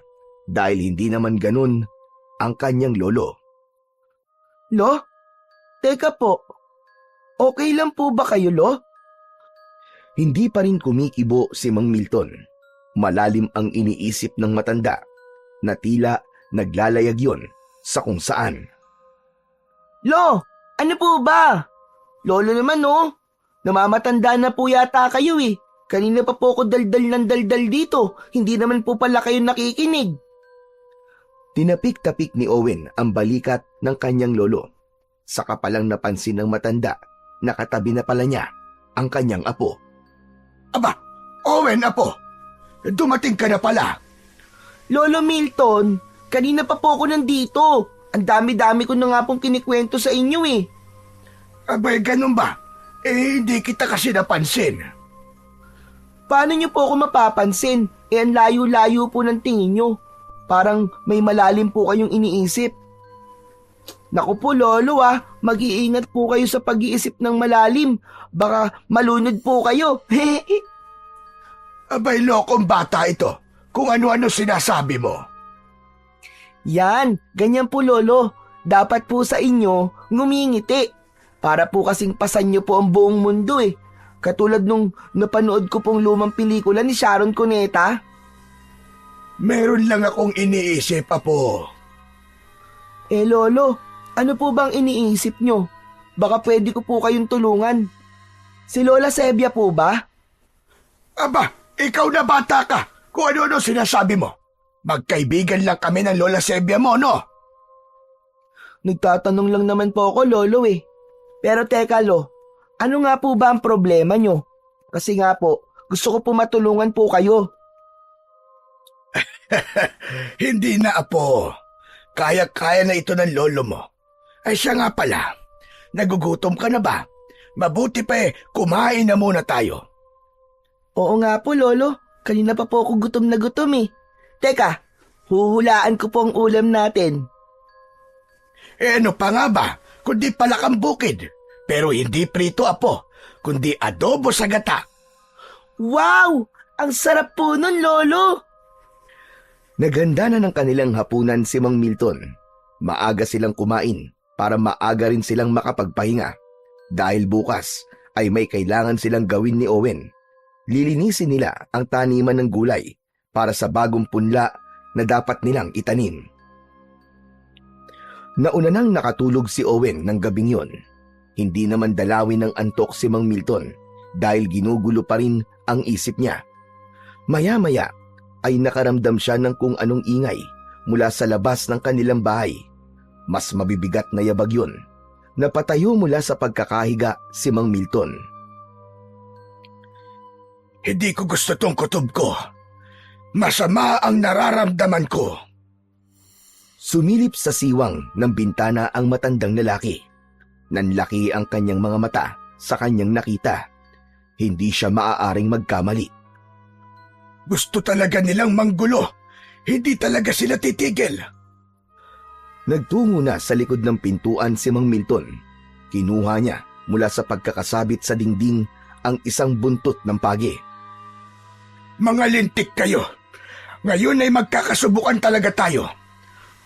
dahil hindi naman ganun ang kanyang lolo. Lo? Teka po, okay lang po ba kayo, Lo? Hindi pa rin kumikibo si Mang Milton. Malalim ang iniisip ng matanda na tila naglalayag yon sa kung saan. Lo, ano po ba? Lolo naman no, namamatanda na po yata kayo eh. Kanina pa po ako daldal ng daldal dito, hindi naman po pala kayo nakikinig. Tinapik-tapik ni Owen ang balikat ng kanyang lolo. Saka palang napansin ng matanda na katabi na pala niya ang kanyang apo. Aba, Owen, apo, dumating ka na pala. Lolo Milton, kanina pa po ako nandito. Ang dami-dami ko na nga pong kinikwento sa inyo eh. Abay, ganun ba? Hindi kita kasi napansin. Paano niyo po ako mapapansin? Ang layo-layo po ng tingin niyo. Parang may malalim po kayong iniisip. Naku po Lolo mag-iingat po kayo sa pag-iisip ng malalim. Baka malunod po kayo. Abay, lokong bata ito. Kung ano-ano sinasabi mo. Yan, ganyan po Lolo. Dapat po sa inyo ngumingiti. Para po kasing pasan niyo po ang buong mundo eh. Katulad nung napanood ko pong lumang pelikula ni Sharon Cuneta. Meron lang akong iniisip, apo. Lolo, ano po bang iniisip nyo? Baka pwede ko po kayong tulungan. Si Lola Sebia po ba? Aba, ikaw na bata ka. Kung ano-ano sinasabi mo. Magkaibigan lang kami ng Lola Sebia mo, no? Nagtatanong lang naman po ako, Lolo eh. Pero teka, Lo, ano nga po ba ang problema nyo? Kasi nga po, gusto ko po matulungan po kayo. Hindi na, apo. Kaya-kaya na ito ng lolo mo. Ay siya nga pala, nagugutom ka na ba? Mabuti pa kumain na muna tayo. Oo nga po, Lolo. Kanina pa po ako gutom na gutom eh. Teka, huhulaan ko po ang ulam natin. Ano pa nga ba, kundi palakang bukid. Pero hindi prito, apo, kundi adobo sa gata. Wow! Ang sarap po nun, Lolo! Naghanda na ng kanilang hapunan si Mang Milton. Maaga silang kumain para maaga rin silang makapagpahinga. Dahil bukas ay may kailangan silang gawin ni Owen. Lilinisin nila ang taniman ng gulay para sa bagong punla na dapat nilang itanim. Nauna nang nakatulog si Owen ng gabing yon. Hindi naman dalawin ng antok si Mang Milton dahil ginugulo pa rin ang isip niya. Maya-maya ay nakaramdam siya ng kung anong ingay mula sa labas ng kanilang bahay. Mas mabibigat na yabag yun. Napatayo mula sa pagkakahiga si Mang Milton. Hindi ko gusto tong kutob ko. Masama ang nararamdaman ko. Sumilip sa siwang ng bintana ang matandang lalaki. Nanlaki ang kanyang mga mata sa kanyang nakita. Hindi siya maaaring magkamali. Gusto talaga nilang manggulo. Hindi talaga sila titigil. Nagtungo na sa likod ng pintuan si Mang Milton. Kinuha niya mula sa pagkakasabit sa dingding ang isang buntot ng pagi. Mga lintik kayo. Ngayon ay magkakasubukan talaga tayo.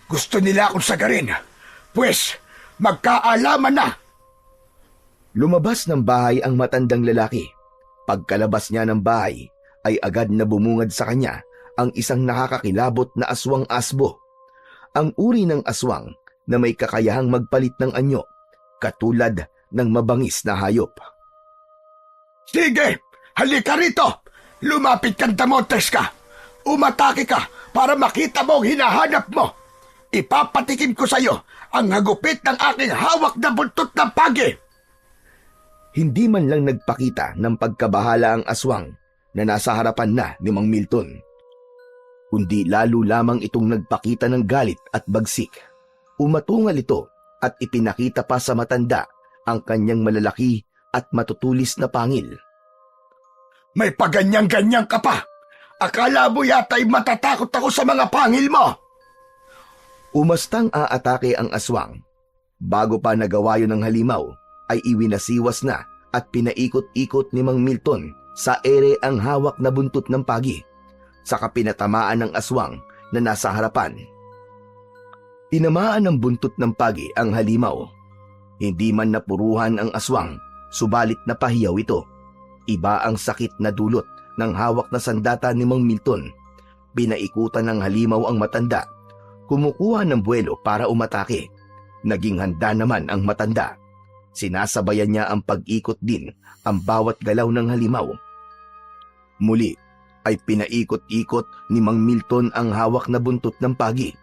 Gusto nila akong sagarin. Pwes, magkaalaman na. Lumabas ng bahay ang matandang lalaki. Pagkalabas niya ng bahay, ay agad na bumungad sa kanya ang isang nakakakilabot na aswang asbo. Ang uri ng aswang na may kakayahang magpalit ng anyo, katulad ng mabangis na hayop. Sige, halika rito. Lumapit kang damotes ka. Umatake ka para makita mo ang hinahanap mo. Ipapatikim ko sa iyo ang hagupit ng aking hawak na buntot ng pagi. Hindi man lang nagpakita ng pagkabahala ang aswang na nasa harapan na ni Mang Milton, kundi lalo lamang itong nagpakita ng galit at bagsik. Umatungal ito at ipinakita pa sa matanda ang kanyang malalaki at matutulis na pangil. May paganyang-ganyang ka pa. Akala mo yata'y matatakot ako sa mga pangil mo. Umastang aatake ang aswang. Bago pa nagawa yun ng halimaw, ay iwinasiwas na at pinaikot-ikot ni Mang Milton sa ere ang hawak na buntot ng pagi. Saka pinatamaan ng aswang na nasa harapan. Tinamaan ng buntot ng pagi ang halimaw. Hindi man napuruhan ang aswang, subalit napahiyaw ito. Iba ang sakit na dulot ng hawak na sandata ni Mang Milton. Pinaikutan ng halimaw ang matanda. Kumukuha ng buwelo para umatake. Naging handa naman ang matanda. Sinasabayan niya ang pag-ikot din ang bawat galaw ng halimaw. Muli ay pinaikot-ikot ni Mang Milton ang hawak na buntot ng pagi.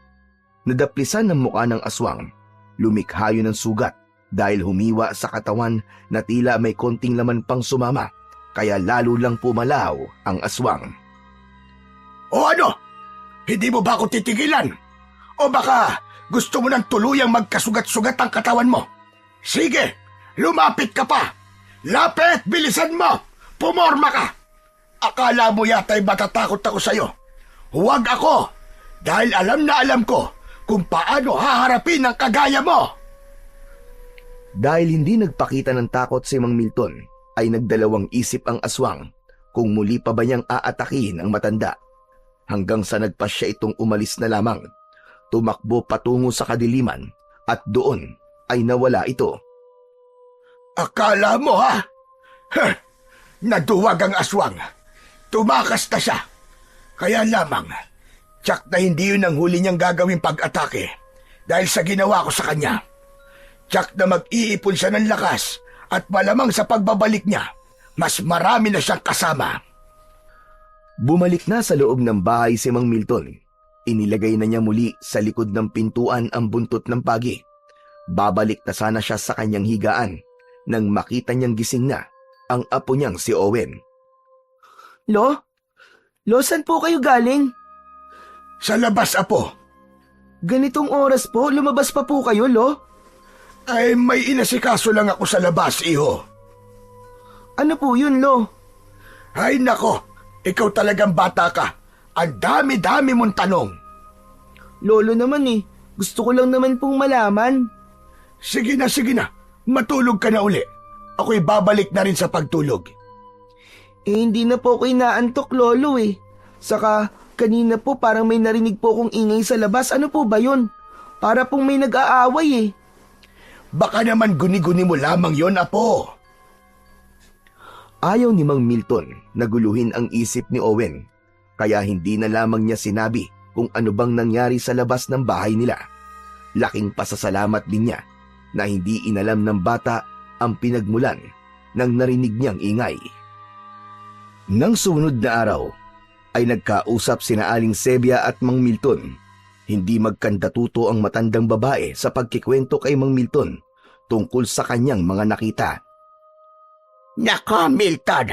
Nadaplisan ng mukha ng aswang. Lumikha yun ng sugat dahil humiwa sa katawan na tila may konting laman pang sumama, kaya lalo lang pumalaw ang aswang. O ano? Hindi mo ba ako titigilan? O baka gusto mo nang tuluyang magkasugat-sugat ang katawan mo? Sige, lumapit ka pa. Lapit, bilisan mo. Pumorma ka. Akala mo yata'y matatakot ako sa'yo. Huwag ako, dahil alam na alam ko kung paano haharapin ang kagaya mo. Dahil hindi nagpakita ng takot si Mang Milton, ay nagdalawang isip ang aswang kung muli pa ba niyang aatakihin ang matanda. Hanggang sa nagpasya itong umalis na lamang. Tumakbo patungo sa kadiliman at doon ay nawala ito. Akala mo ha? Naduwag ang aswang. Tumakas na siya. Kaya lamang, tsak na hindi yun ang huli niyang gagawing pag-atake dahil sa ginawa ko sa kanya. Tsak na mag-iipon siya ng lakas at malamang sa pagbabalik niya, mas marami na siyang kasama. Bumalik na sa loob ng bahay si Mang Milton. Inilagay na niya muli sa likod ng pintuan ang buntot ng pagi. Babalik na sana siya sa kanyang higaan nang makita niyang gising na ang apo niyang si Owen. Lo, saan po kayo galing? Sa labas, Apo. Ganitong oras po, lumabas pa po kayo, Lo? Ay, may inasikaso lang ako sa labas, Iho. Ano po yun, Lo? Ay, nako. Ikaw talagang bata ka. Ang dami-dami mong tanong. Lolo naman eh. Gusto ko lang naman pong malaman. Sige na, sige na. Matulog ka na uli. Ako'y babalik na rin sa pagtulog. Hindi na po ako inaantok, Lolo eh. Saka, kanina po parang may narinig po akong ingay sa labas. Ano po ba yun? Para pong may nag-aaway eh. Baka naman guni-guni mo lamang yon, Apo. Ayaw ni Mang Milton na guluhin ang isip ni Owen, kaya hindi na lamang niya sinabi kung ano bang nangyari sa labas ng bahay nila. Laking pasasalamat din niya na hindi inalam ng bata ang pinagmulan ng narinig niyang ingay. Nang sumunod na araw, ay nagkausap sina Aling Sebia at Mang Milton. Hindi magkandatuto ang matandang babae sa pagkikwento kay Mang Milton tungkol sa kanyang mga nakita. Nako, Milton,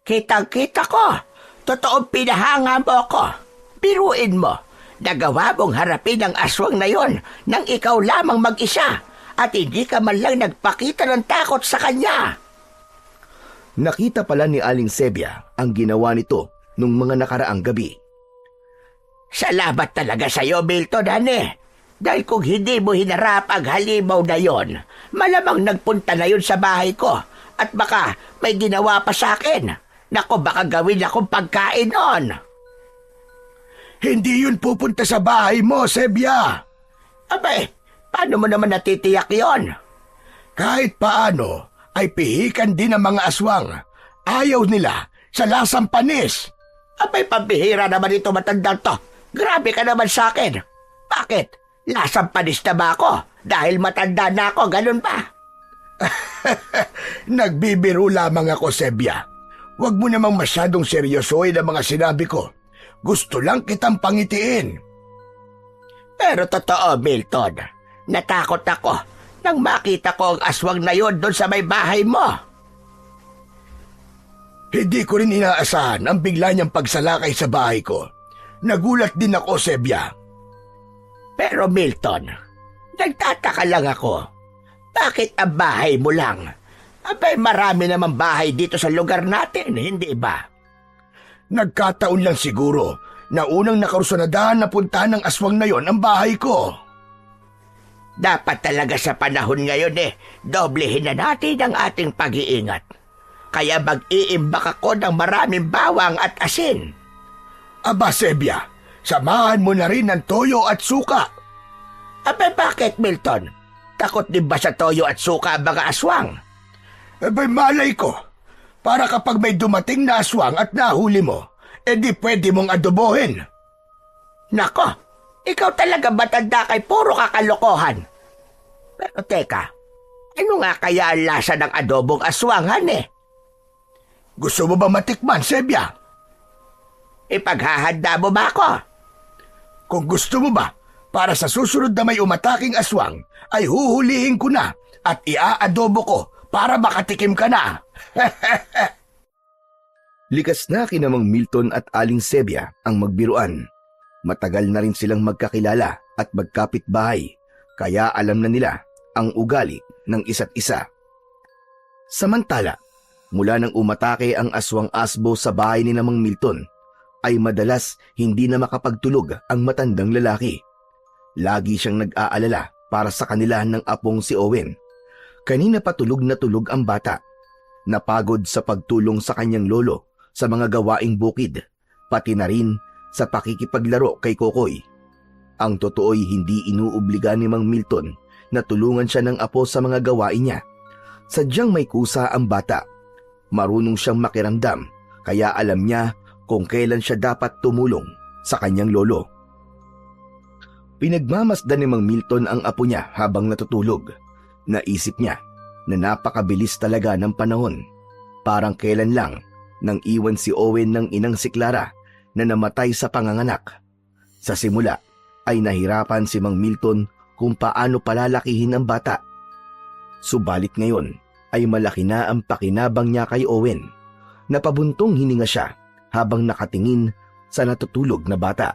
kitang-kita ko. Totoong pinahanga mo ako. Biruin mo, nagawa mong harapin ang aswang na yon nang ikaw lamang mag-isa at hindi ka man lang nagpakita ng takot sa kanya. Nakita pala ni Aling Sebia ang ginawa nito nung mga nakaraang gabi. Salamat talaga sa iyo, Milton, ane. Dahil kung hindi mo hinarap ang halimaw na yon, malamang nagpunta na yon sa bahay ko at baka may ginawa pa sa akin. Nako, baka gawin akong pagkain noon. Hindi yun pupunta sa bahay mo, Sebia. Abay, paano mo naman natitiyak yon? Kahit paano, ay pihikan din ng mga aswang. Ayaw nila sa lasang panis. Abay, pambihira naman ito matandang to. Grabe ka naman sa akin. Bakit? Lasang panis na ba ako? Dahil matanda na ako, ganun ba? Nagbibiro lamang ako, Sebia. Huwag mo namang masyadong seryosohin ang mga sinabi ko. Gusto lang kitang pangitiin. Pero totoo, Milton. Natakot ako nang makita ko ang aswang na yon doon sa may bahay mo. Hindi ko rin inaasahan ang bigla niyang pagsalakay sa bahay ko. Nagulat din ako, Sebia. Pero Milton, nagtataka lang ako. Bakit ang bahay mo lang? Abay, marami naman bahay dito sa lugar natin, hindi ba? Nagkataon lang siguro na unang nakarusunadahan na puntahan ng aswang na yon ang bahay ko. Dapat talaga sa panahon ngayon doblehin na natin ang ating pag-iingat. Kaya mag-iimbak ako ng maraming bawang at asin. Aba, Sebia, samahan mo na rin ng toyo at suka. Abay, bakit, Milton? Takot din ba sa toyo at suka ang mga aswang? Abay, malay ko. Para kapag may dumating na aswang at nahuli mo, di pwede mong adobohin. Nako, ikaw talaga matanda kay puro kakalokohan. Pero teka, ano nga kaya ang lasa ng adobong aswangan Gusto mo ba matikman, Sebia? Ipaghahanda mo ba ako? Kung gusto mo ba, para sa susunod na may umataking aswang, ay huhulihin ko na at iaadobo ko para makatikim ka na. Likas na kina Mang Milton at Aling Sebia ang magbiruan. Matagal na rin silang magkakilala at magkapitbahay, kaya alam na nila ang ugali ng isa't isa. Samantala, mula nang umatake ang aswang asbo sa bahay ni Mang Milton, ay madalas hindi na makapagtulog ang matandang lalaki. Lagi siyang nag-aalala para sa kanila ng apong si Owen. Kanina pa tulog na tulog ang bata. Napagod sa pagtulong sa kanyang lolo sa mga gawaing bukid, pati na rin sa pakikipaglaro kay Kokoy. Ang totoo'y hindi inuobliga ni Mang Milton na tulungan siya ng apo sa mga gawain niya. Sadyang may kusa ang bata. Marunong siyang makiramdam, kaya alam niya kung kailan siya dapat tumulong sa kanyang lolo. Pinagmamasdan ni Mang Milton ang apo niya habang natutulog. Naisip niya na napakabilis talaga ng panahon. Parang kailan lang nang iwan si Owen ng inang si Clara na namatay sa panganganak. Sa simula ay nahirapan si Mang Milton kung paano palalakihin ang bata. Subalit ngayon ay malaki na ang pakinabang niya kay Owen. Napabuntong hininga siya habang nakatingin sa natutulog na bata.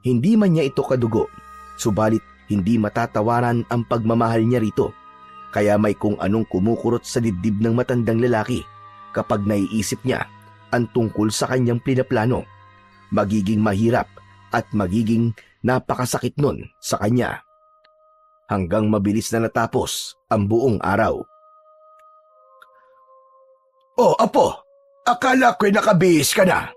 Hindi man niya ito kadugo, subalit hindi matatawaran ang pagmamahal niya rito. Kaya may kung anong kumukurot sa dibdib ng matandang lalaki kapag naiisip niya ang tungkol sa kanyang pinaplano. Magiging mahirap at magiging napakasakit nun sa kanya. Hanggang mabilis na natapos ang buong araw. Oh, Apo, akala ko'y nakabihis ka na.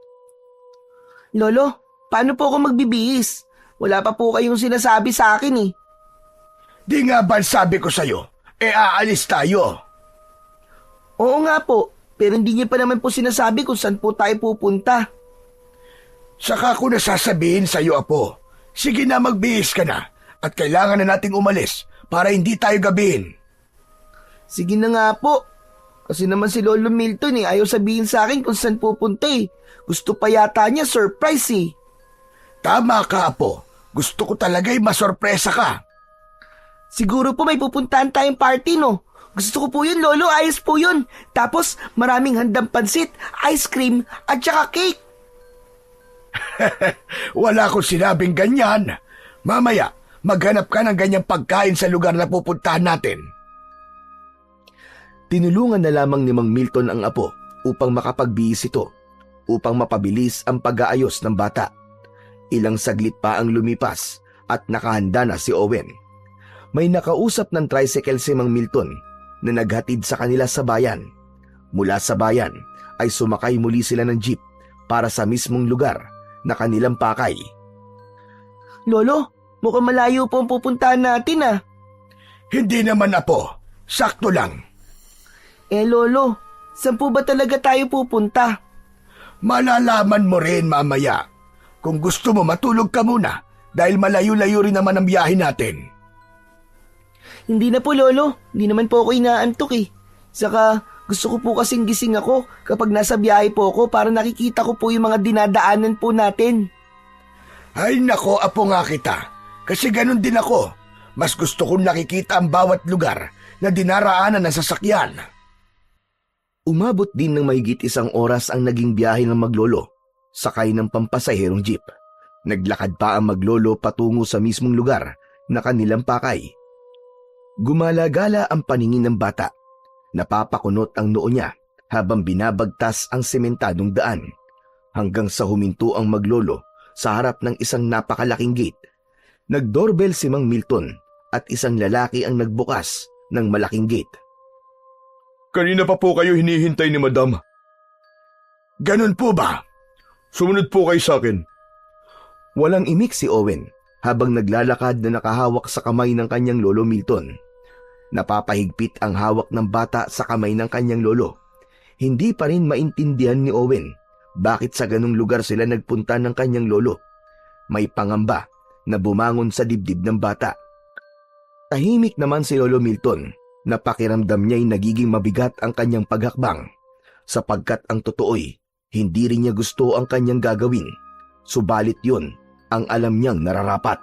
Lolo, paano po ako magbibihis? Wala pa po kayong sinasabi sa akin eh. Di nga ba sabi ko sa'yo, aalis tayo. Oo nga po, pero hindi niyo pa naman po sinasabi kung saan po tayo pupunta. Saka ko nasasabihin sa'yo, Apo. Sige na, magbihis ka na. At kailangan na nating umalis para hindi tayo gabihin. Sige na nga po. Kasi naman si Lolo Milton ayaw sabihin sa akin kung saan pupunta eh. Gusto pa yata niya surprise eh. Tama ka, Apo. Gusto ko talaga'y masorpresa ka. Siguro po may pupuntahan tayong party no. Gusto ko po yun, Lolo. Ayos po yun. Tapos maraming handang pansit, ice cream at saka cake. Wala akong sinabing ganyan. Mamaya, maghanap ka ng ganyang pagkain sa lugar na pupuntahan natin. Tinulungan na lamang ni Mang Milton ang apo upang makapagbihis ito, upang mapabilis ang pag-aayos ng bata. Ilang saglit pa ang lumipas at nakahanda na si Owen. May nakausap ng tricycle si Mang Milton na naghatid sa kanila sa bayan. Mula sa bayan ay sumakay muli sila ng jeep para sa mismong lugar na kanilang pakay. Lolo, mukhang malayo po ang pupuntahan natin ah. Hindi naman, Apo. Sakto lang. Lolo, saan po ba talaga tayo pupunta? Malalaman mo rin mamaya. Kung gusto mo, matulog ka muna dahil malayo-layo rin naman ang biyahe natin. Hindi na po, Lolo. Hindi naman po ako inaantok eh. Saka gusto ko po kasing gising ako kapag nasa biyahe po ako para nakikita ko po yung mga dinadaanan po natin. Ay nako, Apo nga kita. Kasi ganun din ako. Mas gusto kong nakikita ang bawat lugar na dinaraanan ng sasakyan. Umabot din ng mahigit 1 oras ang naging biyahe ng maglolo, sakay ng pampasaherong jeep. Naglakad pa ang maglolo patungo sa mismong lugar na kanilang pakay. Gumalagala ang paningin ng bata. Napapakunot ang noo niya habang binabagtas ang sementadong daan. Hanggang sa huminto ang maglolo sa harap ng isang napakalaking gate. Nagdoorbell si Mang Milton at isang lalaki ang nagbukas ng malaking gate. Kanina pa po kayo hinihintay ni Madam. Ganun po ba? Sumunod po kayo sa akin. Walang imik si Owen habang naglalakad na nakahawak sa kamay ng kanyang lolo Milton. Napapahigpit ang hawak ng bata sa kamay ng kanyang lolo. Hindi pa rin maintindihan ni Owen bakit sa ganung lugar sila nagpunta ng kanyang lolo. May pangamba na bumangon sa dibdib ng bata. Tahimik naman si Lolo Milton na pakiramdam niya'y nagiging mabigat ang kanyang paghakbang sapagkat ang totoo'y hindi rin niya gusto ang kanyang gagawin. Subalit yun ang alam niyang nararapat.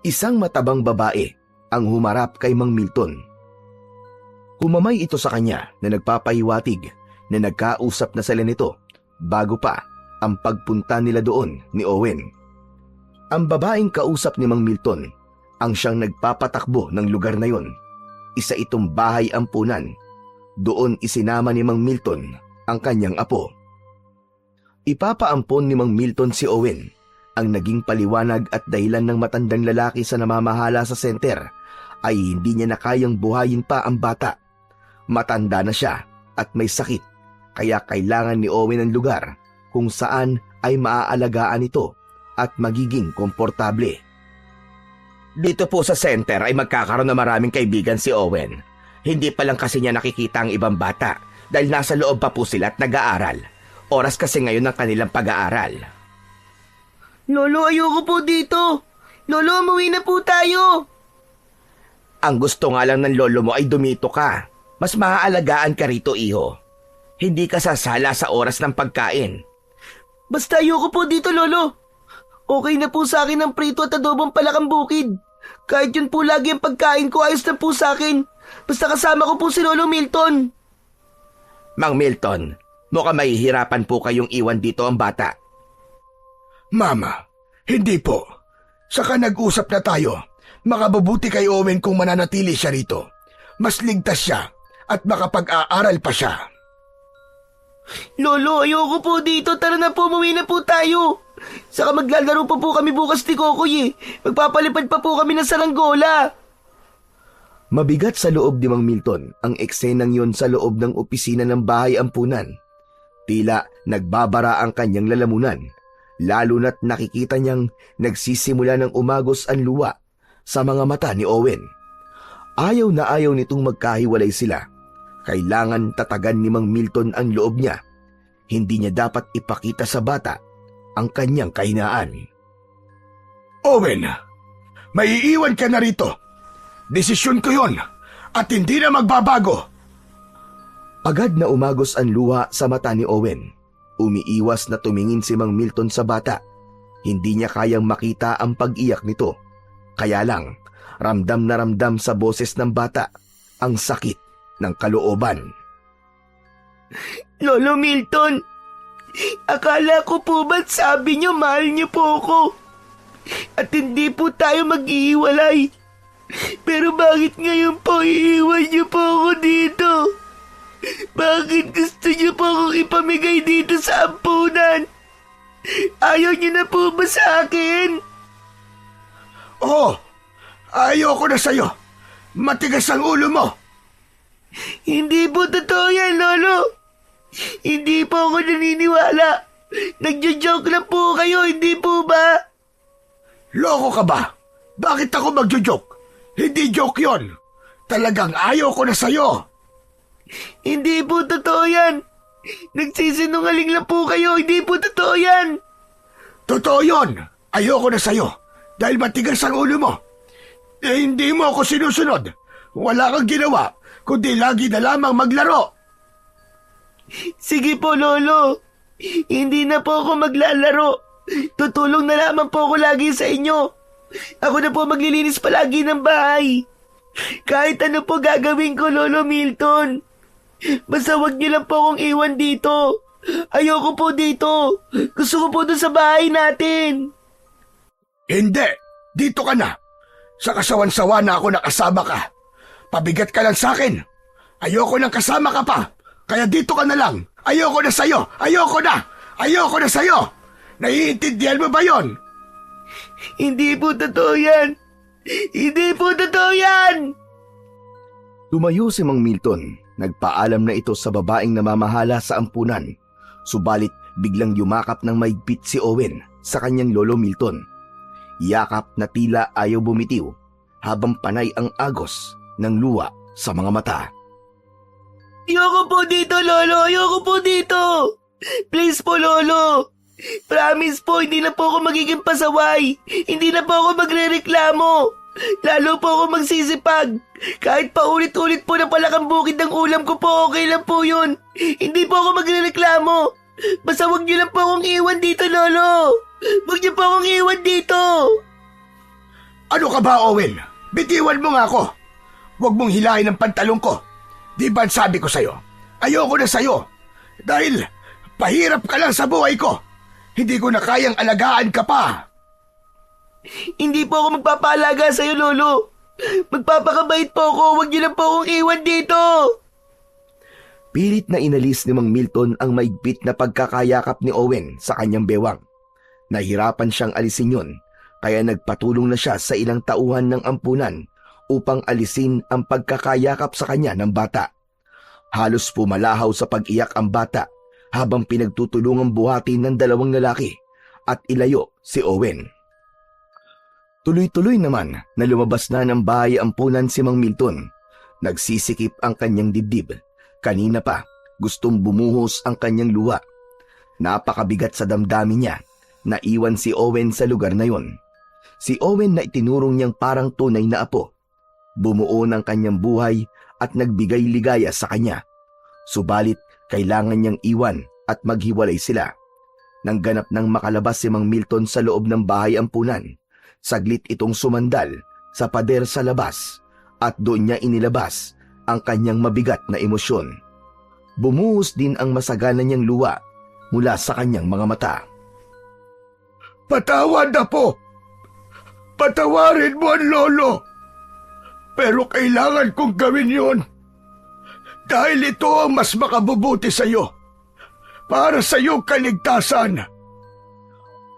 Isang matabang babae ang humarap kay Mang Milton. Humamay ito sa kanya na nagpapahiwatig na nagkausap na sila nito bago pa ang pagpunta nila doon ni Owen. Ang babaeng kausap ni Mang Milton ang siyang nagpapatakbo ng lugar na yon. Isa itong bahay ampunan. Doon isinama ni Mang Milton ang kanyang apo. Ipapaampon ni Mang Milton si Owen. Ang naging paliwanag at dahilan ng matandang lalaki sa namamahala sa center ay hindi niya na kayang buhayin pa ang bata. Matanda na siya at may sakit, kaya kailangan ni Owen ang lugar kung saan ay maaalagaan ito at magiging komportable. Dito po sa center ay magkakaroon na maraming kaibigan si Owen. Hindi pa lang kasi niya nakikita ang ibang bata dahil nasa loob pa po sila at nag-aaral. Oras kasi ngayon ng kanilang pag-aaral. Lolo, ayoko po dito. Lolo, umuwi na po tayo. Ang gusto nga lang ng lolo mo ay dumito ka. Mas maaalagaan ka rito, iho. Hindi ka sasala sa oras ng pagkain. Basta ayoko po dito, Lolo. Okay na po sa akin ang prito at adobong palakang bukid. Kahit yun po lagi ang pagkain ko, ayos na po sa akin. Basta kasama ko po si Lolo Milton. Mang Milton, mukhang mahihirapan po kayong iwan dito ang bata. Mama, Hindi po. Saka nag-usap na tayo. Makabubuti kay Owen kung mananatili siya rito. Mas ligtas siya at makapag-aaral pa siya. Lolo, ayoko po dito. Tara na po, umuwi na po tayo. Saka maglalaro pa po kami bukas ni Kokoy eh. Magpapalipad pa po kami ng saranggola. Mabigat sa loob ni Mang Milton ang eksenang yon sa loob ng opisina ng bahay ampunan. Tila nagbabara ang kanyang lalamunan, lalo na't nakikita niyang nagsisimula ng umagos ang luha sa mga mata ni Owen. Ayaw na ayaw nitong magkahiwalay sila. Kailangan tatagan ni Mang Milton ang loob niya. Hindi niya dapat ipakita sa bata ang kanyang kahinaan. Owen, maiiwan ka na rito. Desisyon ko yon at hindi na magbabago. Agad na umagos ang luha sa mata ni Owen. Umiiwas na tumingin si Mang Milton sa bata. Hindi niya kayang makita ang pag-iyak nito. Kaya lang, ramdam na ramdam sa boses ng bata ang sakit ng kalooban. Lolo Milton, akala ko po ba't sabi niyo mahal niyo po ako? At hindi po tayo mag-iiwalay. Pero bakit ngayon po iiwan niyo po ako dito? Bakit gusto niyo po akong ipamigay dito sa ampunan? Ayaw niyo na po ba sa akin? Oo, ayoko na sa'yo. Matigas ang ulo mo. Hindi po totoo yan, Lolo. Hindi po ako naniniwala. Nagjo-joke lang po kayo, hindi po ba? Loko ka ba? Bakit ako magjo-joke? Hindi joke yon. Talagang ayaw ko na sa'yo. Hindi po totoo yan. Nagsisinungaling lang po kayo, hindi po totoo yan. Totoo yon. Ayoko na sa'yo. Dahil matigas ang ulo mo. Hindi mo ako sinusunod. Wala kang ginawa, kundi lagi na lamang maglaro. Sige po, Lolo. Hindi na po ako maglalaro. Tutulong na lamang po ako lagi sa inyo. Ako na po maglilinis palagi ng bahay. Kahit ano po gagawin ko, Lolo Milton. Basta wag niyo lang po akong iwan dito. Ayoko po dito. Gusto ko po doon sa bahay natin. Hindi. Dito ka na. Sa kasawan-sawa na ako nakasama ka. Pabigat ka lang sa akin. Ayoko nang kasama ka pa. Kaya dito ka na lang. Ayoko na sa'yo. Ayoko na. Ayoko na sa'yo. Naiintindihan mo ba yon? Hindi po totoo yan. Hindi po totoo yan. Tumayo si Mang Milton. Nagpaalam na ito sa babaeng namamahala sa ampunan. Subalit biglang yumakap ng maigpit si Owen sa kanyang lolo Milton. Yakap na tila ayaw bumitiw habang panay ang agos ng luha sa mga mata. Ayoko po dito, Lolo. Ayoko po dito. Please po, Lolo. Promise po, hindi na po ako magiging pasaway. Hindi na po ako magrereklamo. Lalo po ako magsisipag. Kahit pa ulit-ulit po na palakang bukid ng ulam ko po, okay lang po yun. Hindi po ako magrereklamo. Basta wag niyo lang po akong iwan dito, Lolo. Wag niyo po akong iwan dito. Ano ka ba, Owen? Bitiwan mo nga ako. Huwag mong hilahin ang pantalong ko. Di ba sabi ko sa'yo? Ayoko na sa'yo. Dahil pahirap ka lang sa buhay ko. Hindi ko na kayang alagaan ka pa. Hindi po ako magpapaalaga sa'yo, Lolo. Magpapakabait po ako. Huwag niyo lang po akong iwan dito. Pilit na inalis ni Mang Milton ang maigpit na pagkakayakap ni Owen sa kanyang bewang. Nahirapan siyang alisin yun, kaya nagpatulong na siya sa ilang tauhan ng ampunan upang alisin ang pagkakayakap sa kanya ng bata. Halos pumalahaw sa pag-iyak ang bata habang pinagtutulungang buhatin ng dalawang lalaki at ilayo si Owen. Tuloy-tuloy naman na lumabas na ng bahay ampunan si Mang Milton. Nagsisikip ang kanyang dibdib. Kanina pa, gustong bumuhos ang kanyang luha. Napakabigat sa damdamin niya. Naiwan si Owen sa lugar na yon. Si Owen na itinurong niyang parang tunay na apo. Bumuo ng kanyang buhay at nagbigay ligaya sa kanya. Subalit, kailangan niyang iwan at maghiwalay sila. Nang ganap nang makalabas si Mang Milton sa loob ng bahay ampunan, saglit itong sumandal sa pader sa labas at doon niya inilabas ang kanyang mabigat na emosyon. Bumuhos din ang masagana niyang luha mula sa kanyang mga mata. Patawad na po. Patawarin mo ang lolo. Pero kailangan kong gawin yun. Dahil ito ang mas makabubuti sa iyo. Para sa iyong kaligtasan.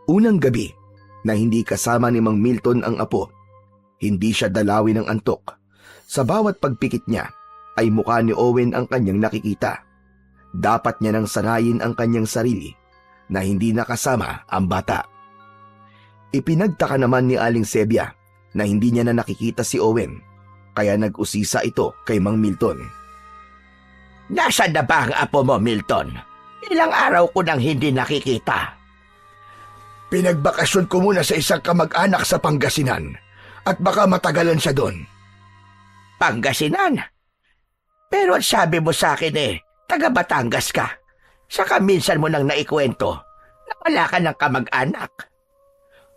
Unang gabi na hindi kasama ni Mang Milton ang apo, hindi siya dalawin ng antok. Sa bawat pagpikit niya ay mukha ni Owen ang kanyang nakikita. Dapat niya nang sanayin ang kanyang sarili na hindi nakasama ang bata. Ipinagtaka naman ni Aling Sebia na hindi niya na nakikita si Owen, kaya nag-usisa ito kay Mang Milton. Nasaan na ba ang apo mo, Milton? Ilang araw ko nang hindi nakikita. Pinagbakasyon ko muna sa isang kamag-anak sa Pangasinan at baka matagalan siya doon. Pangasinan? Pero ang sabi mo sa akin taga Batangas ka. Saka minsan mo nang naikwento na wala ka ng kamag-anak.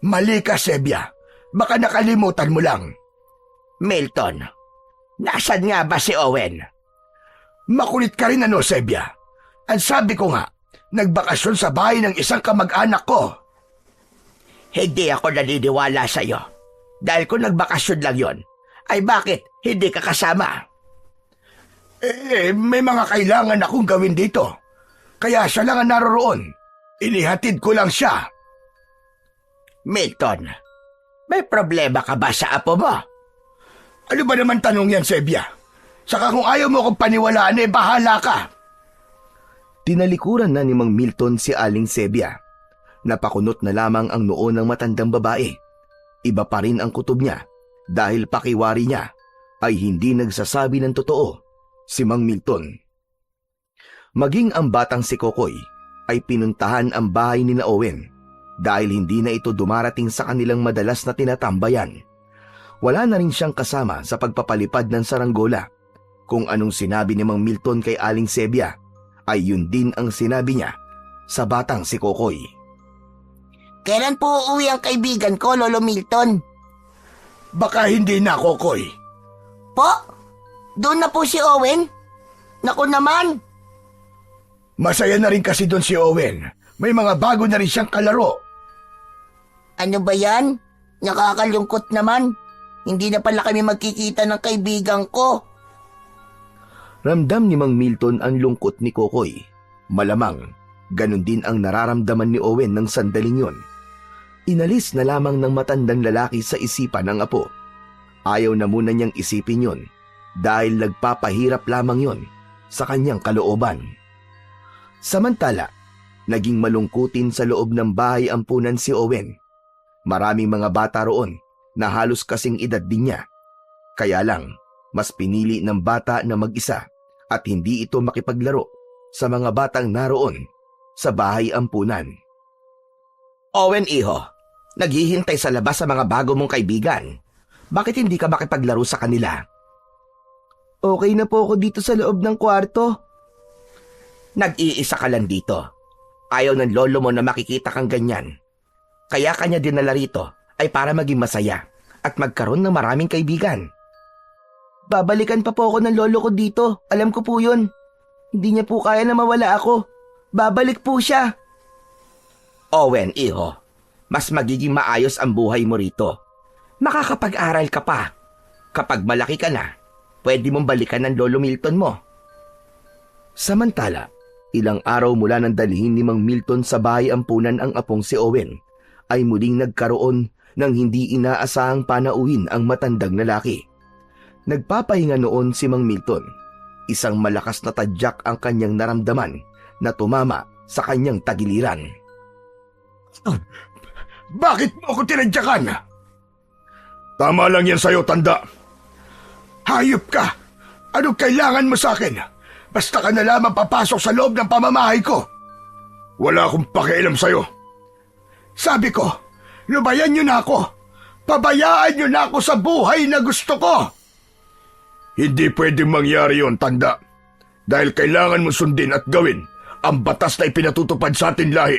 Mali ka, Sebia. Baka nakalimutan mo lang. Milton, nasan nga ba si Owen? Makulit ka rin Sebia. Ang sabi ko nga, nagbakasyon sa bahay ng isang kamag-anak ko. Hindi ako naniniwala sa'yo. Dahil kung nagbakasyon lang yon, ay bakit hindi ka kasama? May mga kailangan akong gawin dito. Kaya siya lang ang naroroon. Inihatid ko lang siya. Milton, may problema ka ba sa apo mo? Ano ba naman tanong yan, Sebia? Saka kung ayaw mo akong paniwalaan, bahala ka. Tinalikuran na ni Mang Milton si Aling Sebia. Napakunot na lamang ang noo ng matandang babae. Iba pa rin ang kutob niya dahil pakiwari niya ay hindi nagsasabi ng totoo si Mang Milton. Maging ang batang si Kokoy ay pinuntahan ang bahay ni Owen dahil hindi na ito dumarating sa kanilang madalas na tinatambayan. Wala na rin siyang kasama sa pagpapalipad ng saranggola. Kung anong sinabi ni Mang Milton kay Aling Sebia ay yun din ang sinabi niya sa batang si Kokoy. Kailan po uuwi ang kaibigan ko, Lolo Milton? Baka hindi na, Kokoy. Po? Doon na po si Owen? Naku naman! Masaya na rin kasi doon si Owen. May mga bago na rin siyang kalaro. Ano ba yan? Nakakalungkot naman. Hindi na pala kami magkikita ng kaibigan ko. Ramdam ni Mang Milton ang lungkot ni Kokoy. Malamang, ganun din ang nararamdaman ni Owen ng sandaling yon. Inalis na lamang ng matandang lalaki sa isipan ng apo. Ayaw na muna niyang isipin yon dahil nagpapahirap lamang yon sa kanyang kalooban. Samantala, naging malungkutin sa loob ng bahay ampunan si Owen. Maraming mga bata roon na halos kasing edad din niya. Kaya lang, mas pinili ng bata na mag-isa at hindi ito makipaglaro sa mga batang naroon sa bahay ampunan. Owen, iho, naghihintay sa labas sa mga bago mong kaibigan. Bakit hindi ka makipaglaro sa kanila? Okay na po ako dito sa loob ng kwarto. Nag-iisa ka lang dito. Ayaw ng lolo mo na makikita kang ganyan. Kaya kanya dinala rito ay para maging masaya at magkaroon ng maraming kaibigan. Babalikan pa po ako ng lolo ko dito. Alam ko po yun. Hindi niya po kaya na mawala ako. Babalik po siya. Owen, iho, mas magiging maayos ang buhay mo rito. Makakapag-aral ka pa. Kapag malaki ka na, pwede mong balikan ng Lolo Milton mo. Samantala, ilang araw mula nang dalhin ni Mang Milton sa bahay ampunan ang apong si Owen, ay muling nagkaroon ng hindi inaasahang panauhin ang matandang lalaki. Nagpapahinga noon si Mang Milton. Isang malakas na tadyak ang kanyang naramdaman na tumama sa kanyang tagiliran. Bakit mo ako tinadyakan? Tama lang yan sa'yo, tanda. Hayop ka! Anong kailangan mo sa akin? Basta ka na lamang papasok sa loob ng pamamahay ko. Wala akong pakialam sa'yo. Sabi ko, lubayan niyo na ako. Pabayaan niyo na ako sa buhay na gusto ko. Hindi pwedeng mangyari yon, tanda. Dahil kailangan mo sundin at gawin ang batas na ipinatutupad sa ating lahi.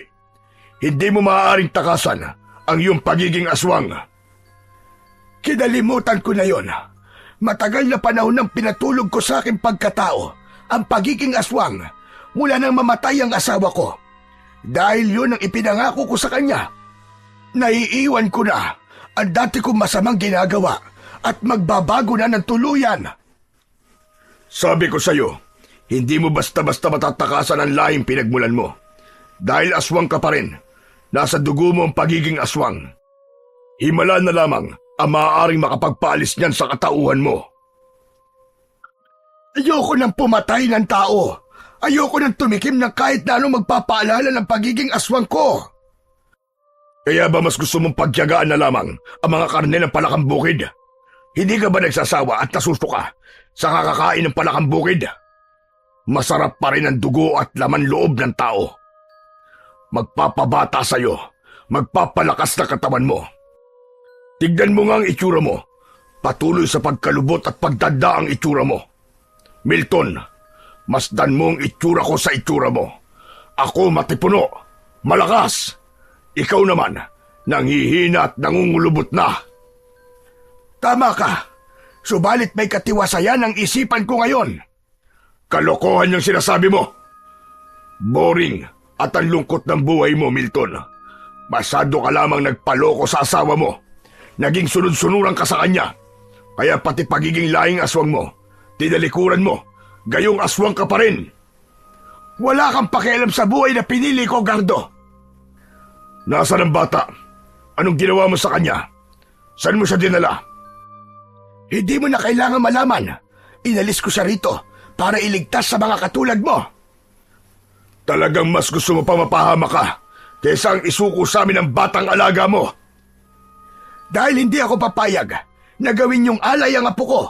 Hindi mo maaaring takasan ang iyong pagiging aswang. Kinalimutan ko na yon. Matagal na panahon nang pinatulog ko sa aking pagkatao ang pagiging aswang mula nang mamatay ang asawa ko. Dahil yun ang ipinangako ko sa kanya. Naiiwan ko na ang dati kong masamang ginagawa at magbabago na ng tuluyan. Sabi ko sa'yo, hindi mo basta-basta matatakasan ang lahing pinagmulan mo. Dahil aswang ka pa rin, nasa dugo mo ang pagiging aswang. Himala na lamang ang maaaring makapagpaalis niyan sa katauhan mo. Ayoko nang pumatay ng tao. Ayoko nang tumikim ng kahit na anong magpapaalala ng pagiging aswang ko. Kaya ba mas gusto mong pagtiyagaan na lamang ang mga karne ng palakang bukid? Hindi ka ba nagsasawa at nasusuka sa kakakain ng palakang bukid? Masarap pa rin ang dugo at laman loob ng tao. Magpapabata sa'yo, magpapalakas na katawan mo. Tignan mo nga ang itsura mo, patuloy sa pagkalubot at pagdanda ang itsura mo. Milton, masdan mo ang itsura ko sa itsura mo. Ako matipuno, malakas. Ikaw naman, nanghihina at nangungulubot na. Tama ka. Subalit may katiwasayan ang isipan ko ngayon. Kalokohan yung sinasabi mo. Boring at ang lungkot ng buhay mo, Milton. Masyado ka lamang nagpaloko sa asawa mo. Naging sunod-sunuran ka sa kanya. Kaya pati pagiging laing aswang mo, tinalikuran mo, gayong aswang ka pa rin. Wala kang pakialam sa buhay na pinili ko, Gardo. Nasaan ang bata? Anong ginawa mo sa kanya? Saan mo siya dinala? Hindi mo na kailangan malaman. Inalis ko siya rito para iligtas sa mga katulad mo. Talagang mas gusto mo pa mapahama ka kaysa ang isuko sa amin ang batang alaga mo. Dahil hindi ako papayag na gawin yung alay ang apo ko.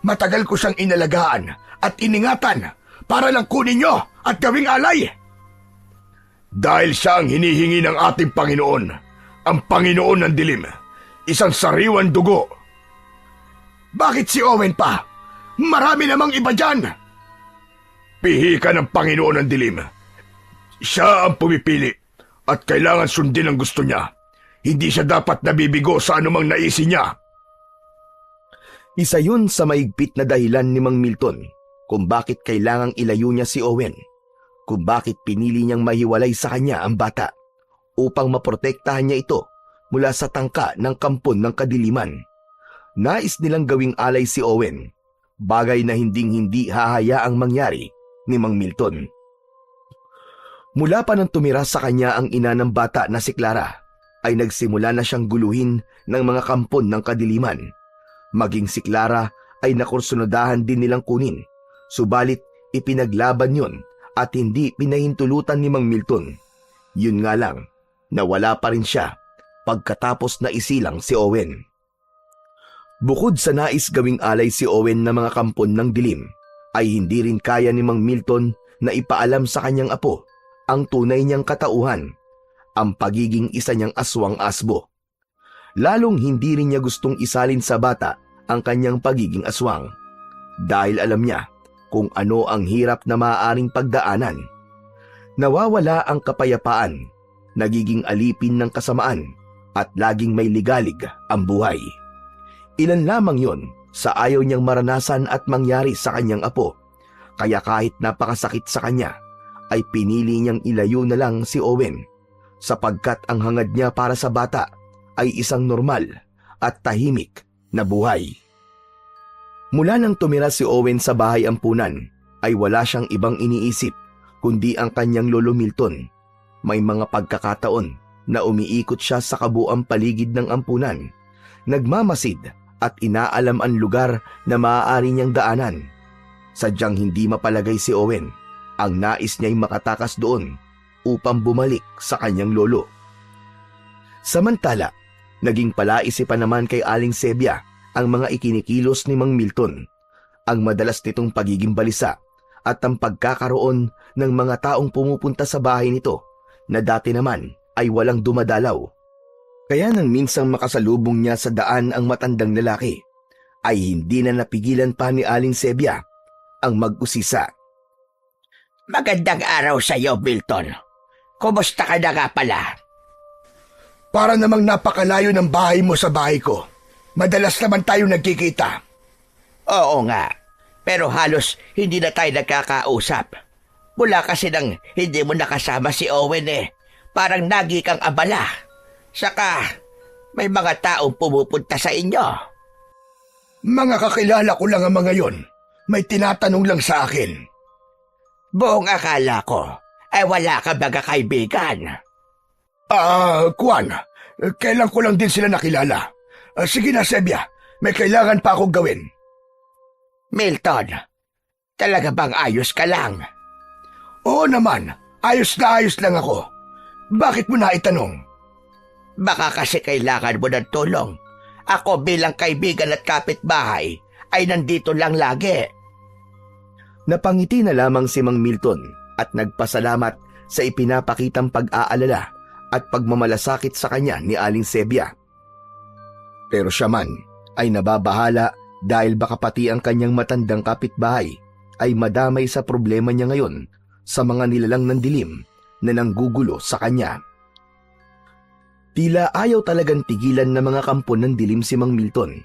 Matagal ko siyang inalagaan at iningatan para lang kunin nyo at gawing alay. Dahil siya ang hinihingi ng ating Panginoon, ang Panginoon ng dilim, isang sariwan dugo. Bakit si Owen pa? Marami namang iba dyan. Pihi ka ng Panginoon ng dilim. Siya ang pumipili at kailangan sundin ang gusto niya. Hindi siya dapat nabibigo sa anumang naisin niya. Isa yun sa maigpit na dahilan ni Mang Milton kung bakit kailangang ilayo niya si Owen, kung bakit pinili niyang mahiwalay sa kanya ang bata upang maprotektahan niya ito mula sa tangka ng kampon ng kadiliman. Nais nilang gawing alay si Owen, bagay na hinding-hindi hahayaang mangyari ni Mang Milton. Mula pa nang tumira sa kanya ang ina ng bata na si Clara, ay nagsimula na siyang guluhin ng mga kampon ng kadiliman. Maging si Clara ay nakursunodahan din nilang kunin, subalit ipinaglaban yun at hindi pinahintulutan ni Mang Milton. Yun nga lang, nawala pa rin siya pagkatapos na isilang si Owen. Bukod sa nais gawing alay si Owen na mga kampon ng dilim, ay hindi rin kaya ni Mang Milton na ipaalam sa kanyang apo ang tunay niyang katauhan, ang pagiging isa niyang aswang asbo. Lalong hindi rin niya gustong isalin sa bata ang kanyang pagiging aswang, dahil alam niya kung ano ang hirap na maaaring pagdaanan. Nawawala ang kapayapaan, nagiging alipin ng kasamaan, at laging may ligalig ang buhay. Ilan lamang yon sa ayaw niyang maranasan at mangyari sa kanyang apo, kaya kahit napakasakit sa kanya, ay pinili niyang ilayo na lang si Owen, sapagkat ang hangad niya para sa bata ay isang normal at tahimik na buhay. Mula nang tumira si Owen sa bahay ampunan, ay wala siyang ibang iniisip kundi ang kanyang lolo Milton. May mga pagkakataon na umiikot siya sa kabuang paligid ng ampunan, nagmamasid at inaalam ang lugar na maaari niyang daanan. Sadyang hindi mapalagay si Owen, ang nais niya'y makatakas doon upang bumalik sa kanyang lolo. Samantala, naging palaisipan naman kay Aling Sebia ang mga ikinikilos ni Mang Milton, ang madalas nitong pagiging balisa at ang pagkakaroon ng mga taong pumupunta sa bahay nito na dati naman ay walang dumadalaw. Kaya nang minsang makasalubong niya sa daan ang matandang lalaki, ay hindi na napigilan pa ni Aling Sebia ang mag-usisa. Magandang araw sa iyo, Milton. Kumusta ka na nga pala? Para namang napakalayo ng bahay mo sa bahay ko. Madalas naman tayo nagkikita. Oo nga, pero halos hindi na tayo nagkakausap. Mula kasi nang hindi mo nakasama si Owen Parang nagi kang abala. Saka, may mga taong pumupunta sa inyo. Mga kakilala ko lang ang mga yon. May tinatanong lang sa akin. Buong akala ko, ay wala ka baga kaibigan. Kwan, kailan ko lang din sila nakilala. Sige na, Sebia, may kailangan pa akong gawin. Milton, talaga bang ayos ka lang? Oo naman, ayos na ayos lang ako. Bakit mo na itanong? Baka kasi kailangan mo ng tulong. Ako bilang kaibigan at kapitbahay ay nandito lang lagi. Napangiti na lamang si Mang Milton at nagpasalamat sa ipinapakitang pag-aalala at pagmamalasakit sa kanya ni Aling Sebia. Pero siya man ay nababahala dahil baka pati ang kanyang matandang kapitbahay ay madamay sa problema niya ngayon sa mga nilalang ng dilim na nanggugulo sa kanya. Tila ayaw talagang tigilan ng mga kampo ng dilim si Mang Milton.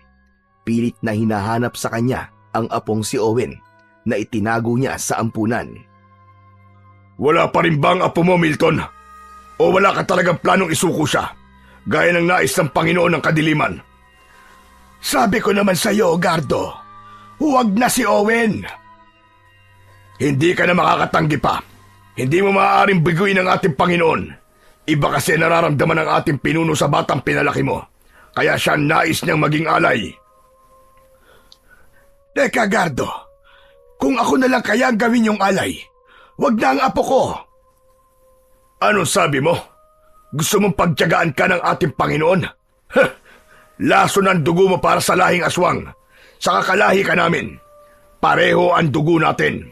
Pilit na hinahanap sa kanya ang apong si Owen na itinago niya sa ampunan. Wala pa rin bang apo mo, Milton? O wala ka talagang planong isuko siya, gaya ng nais ng Panginoon ng Kadiliman? Sabi ko naman sa iyo, Gardo, huwag na si Owen. Hindi ka na makakatanggi pa. Hindi mo maaaring biguin ang ating Panginoon. Iba kasi nararamdaman ng ating pinuno sa batang pinalaki mo. Kaya siya nais niyang maging alay. Teka, Gardo, kung ako na lang kaya ang gawin yung alay, wag na ang apo ko. Anong sabi mo? Gusto mong pagtiyagaan ka ng ating Panginoon? Laso ng dugo mo para sa lahing aswang. Sa kakalahi ka namin. Pareho ang dugo natin.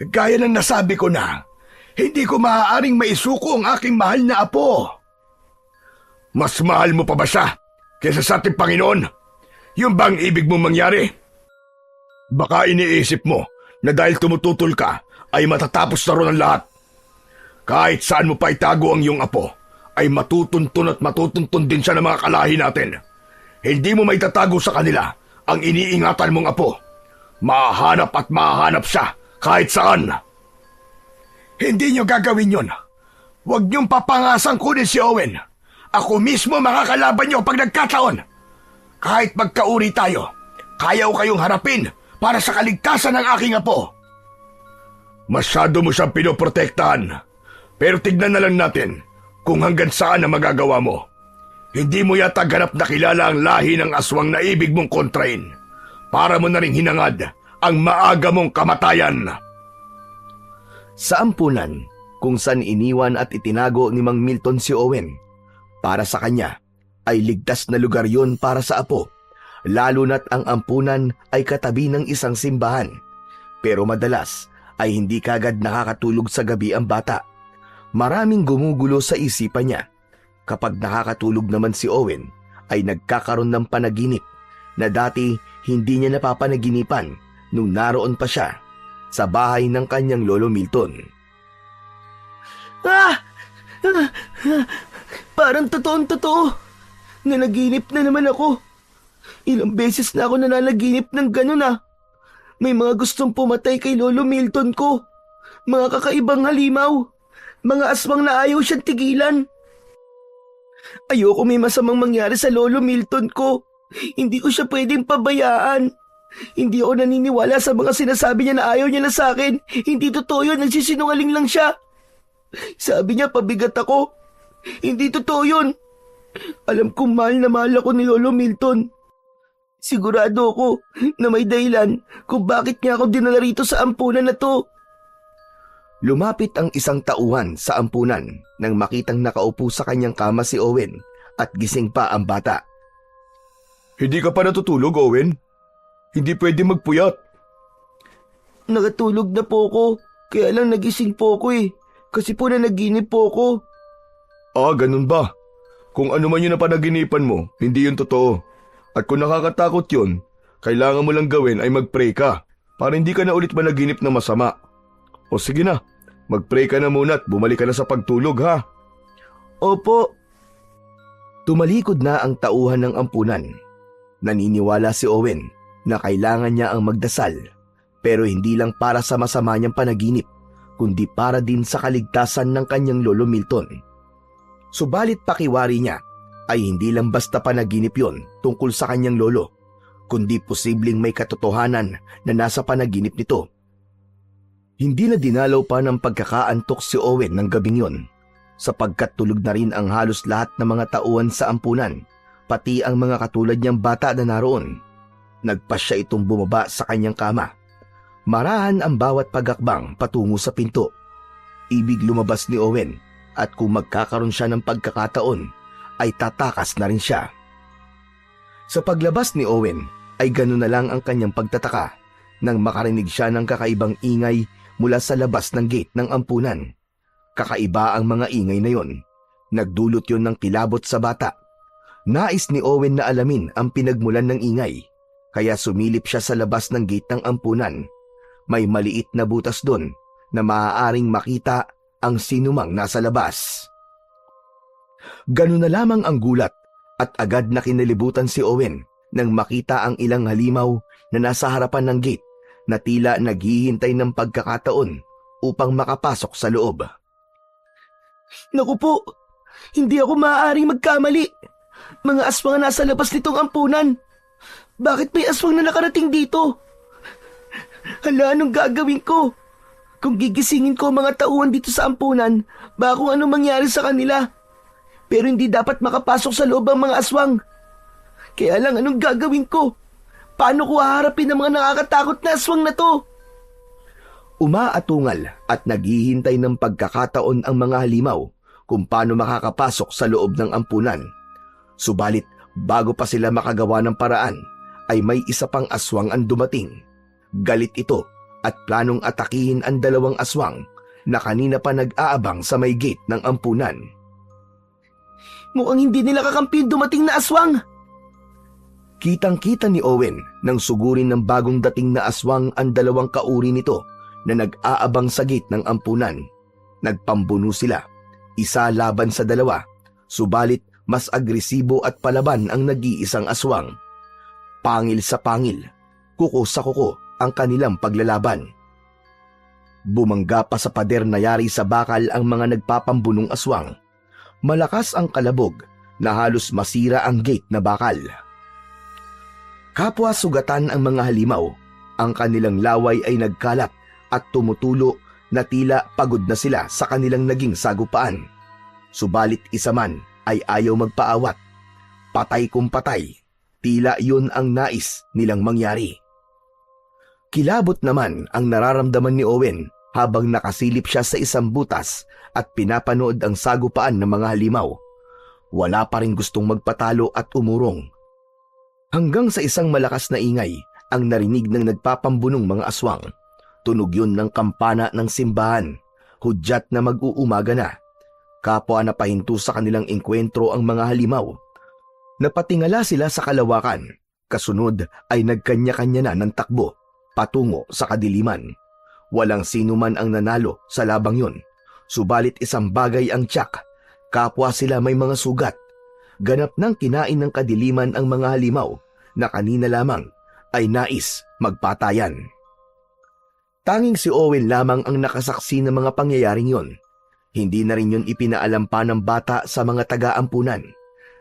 Gaya ng nasabi ko na, hindi ko maaaring maisuko ang aking mahal na apo. Mas mahal mo pa ba siya kaysa sa ating Panginoon? Yung bang ibig mong mangyari? Baka iniisip mo na dahil tumututol ka ay matatapos na ron ang lahat. Kahit saan mo pa itago ang iyong apo, ay matutuntun at matutuntun din siya ng mga kalahi natin. Hindi mo maitatago sa kanila ang iniingatan mong apo. Mahanap at mahanap siya kahit saan. Hindi niyo gagawin yun. Huwag niyong papangasang kunin si Owen. Ako mismo makakalaban niyo pag nagkataon. Kahit magkauri tayo, kaya ko kayong harapin para sa kaligtasan ng aking apo. Masyado mo siyang pinoprotektahan. Pero tignan na lang natin kung hanggang saan na magagawa mo. Hindi mo yata ganap na kilala ang lahi ng aswang na ibig mong kontrain. Para mo na ring hinangad ang maaga mong kamatayan. Sa ampunan, kung saan iniwan at itinago ni Mang Milton si Owen, para sa kanya ay ligtas na lugar yon para sa apo, lalo na't ang ampunan ay katabi ng isang simbahan. Pero madalas ay hindi kagad nakakatulog sa gabi ang bata. Maraming gumugulo sa isipan niya. Kapag nakakatulog naman si Owen, ay nagkakaroon ng panaginip na dati hindi niya napapanaginipan nung naroon pa siya sa bahay ng kanyang lolo Milton. Parang totoong-totoo. Nanaginip na naman ako. Ilang beses na ako nananaginip ng ganun. May mga gustong pumatay kay Lolo Milton ko. Mga kakaibang halimaw. Mga aswang na ayaw siyang tigilan. Ayoko may masamang mangyari sa Lolo Milton ko. Hindi ko siya pwedeng pabayaan. Hindi ako naniniwala sa mga sinasabi niya na ayaw niya na sa akin. Hindi totoo yun, nagsisinungaling lang siya. Sabi niya pabigat ako. Hindi totoo yun. Alam kong mahal na mahal ako ni Lolo Milton. Sigurado ako na may dahilan kung bakit niya ako dinala rito sa ampunan na to. Lumapit ang isang tauhan sa ampunan nang makitang nakaupo sa kanyang kama si Owen at gising pa ang bata. Hindi ka pa natutulog, Owen? Hindi pwede magpuyat. Nakatulog na po ko, kaya lang nagising po ko kasi po nanaginip po ko. Ganun ba? Kung ano man yun na panaginipan mo, hindi yun totoo. At kung nakakatakot yun, kailangan mo lang gawin ay mag-pray ka para hindi ka na ulit managinip na masama. O sige na, mag-pray ka na muna at bumalik ka na sa pagtulog, ha? Opo. Tumalikod na ang tauhan ng ampunan. Naniniwala si Owen na kailangan niya ang magdasal, pero hindi lang para sa masama niyang panaginip, kundi para din sa kaligtasan ng kanyang lolo Milton. Subalit pakiwari niya ay hindi lang basta panaginip yon tungkol sa kanyang lolo, kundi posibleng may katotohanan na nasa panaginip nito. Hindi na dinalaw pa ng pagkakaantok si Owen ng gabing yon, sapagkat tulog na rin ang halos lahat ng mga tauhan sa ampunan, pati ang mga katulad niyang bata na naroon. Nagpasya itong bumaba sa kanyang kama. Marahan ang bawat pagakbang patungo sa pinto. Ibig lumabas ni Owen, at kung magkakaroon siya ng pagkakataon, ay tatakas na rin siya. Sa paglabas ni Owen, ay gano'n na lang ang kanyang pagtataka nang makarinig siya ng kakaibang ingay mula sa labas ng gate ng ampunan. Kakaiba ang mga ingay na yon. Nagdulot yon ng kilabot sa bata. Nais ni Owen na alamin ang pinagmulan ng ingay, kaya sumilip siya sa labas ng gate ng ampunan. May maliit na butas doon na maaaring makita ang sinumang nasa labas. Ganun na lamang ang gulat at agad na kinalibutan si Owen nang makita ang ilang halimaw na nasa harapan ng gate na tila naghihintay ng pagkakataon upang makapasok sa loob. Naku po, hindi ako maaaring magkamali. Mga aswang na nasa labas nitong ampunan. Bakit may aswang na nakarating dito? Hala, anong gagawin ko? Kung gigisingin ko ang mga tauhan dito sa ampunan, baka kung ano mangyari sa kanila. Pero hindi dapat makapasok sa loob ang mga aswang. Kaya lang, anong gagawin ko? Paano ko haharapin ang mga nakakatakot na aswang na to? Umaatungal at naghihintay ng pagkakataon ang mga halimaw kung paano makakapasok sa loob ng ampunan. Subalit, bago pa sila makagawa ng paraan, ay may isa pang aswang ang dumating. Galit ito at planong atakihin ang dalawang aswang na kanina pa nag-aabang sa may gate ng ampunan. Mukhang hindi nila kakampi yung dumating na aswang. Kitang-kita ni Owen nang sugurin ng bagong dating na aswang ang dalawang kauri nito na nag-aabang sa gate ng ampunan. Nagpambuno sila, isa laban sa dalawa, subalit mas agresibo at palaban ang nag-iisang aswang. Pangil sa pangil, kuko sa kuko ang kanilang paglalaban. Bumangga pa sa pader na yari sa bakal ang mga nagpapambunong aswang. Malakas ang kalabog na halos masira ang gate na bakal. Kapwa sugatan ang mga halimaw, ang kanilang laway ay nagkalat at tumutulo na tila pagod na sila sa kanilang naging sagupaan. Subalit isa man ay ayaw magpaawat. Patay kung patay, tila yun ang nais nilang mangyari. Kilabot naman ang nararamdaman ni Owen habang nakasilip siya sa isang butas at pinapanood ang sagupaan ng mga halimaw. Wala pa rin gustong magpatalo at umurong. Hanggang sa isang malakas na ingay ang narinig ng nagpapambunong mga aswang. Tunog yun ng kampana ng simbahan, hudyat na mag-uumaga na. Kapwa na pahinto sa kanilang engkwentro ang mga halimaw. Napatingala sila sa kalawakan, kasunod ay nagkanya-kanya na ng takbo patungo sa kadiliman. Walang sino man ang nanalo sa labang yun, subalit isang bagay ang tiyak, kapwa sila may mga sugat. Ganap nang kinain ng kadiliman ang mga halimaw na kanina lamang ay nais magpatayan. Tanging si Owen lamang ang nakasaksi ng mga pangyayaring yon. Hindi na rin yun ipinaalam pa ng bata sa mga taga-ampunan.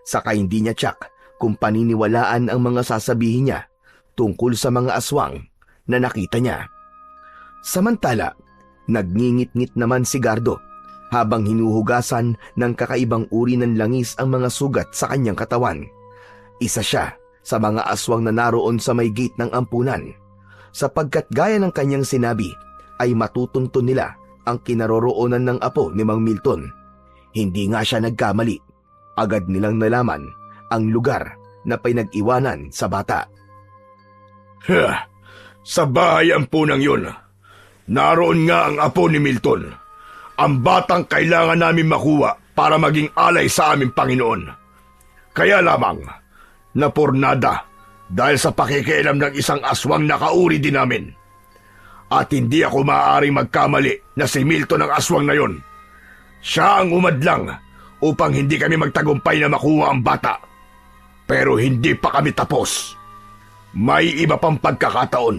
Saka hindi niya tiyak kung paniniwalaan ang mga sasabihin niya tungkol sa mga aswang na nakita niya. Samantala, nagngingit-ngit naman si Gardo habang hinuhugasan ng kakaibang uri ng langis ang mga sugat sa kanyang katawan. Isa siya sa mga aswang na naroon sa may gate ng ampunan, sapagkat gaya ng kanyang sinabi ay matutunto nila ang kinaroroonan ng apo ni Mang Milton. Hindi nga siya nagkamali. Agad nilang nalaman ang lugar na pinag-iwanan sa bata. Sa bahay ampunang yun, naroon nga ang apo ni Milton. Ang batang kailangan namin makuha para maging alay sa aming Panginoon. Kaya lamang, napurnada dahil sa pakikialam ng isang aswang na kauri din namin. At hindi ako maaaring magkamali na si Milton ang aswang na yon. Siya ang umadlang upang hindi kami magtagumpay na makuha ang bata. Pero hindi pa kami tapos. May iba pang pagkakataon.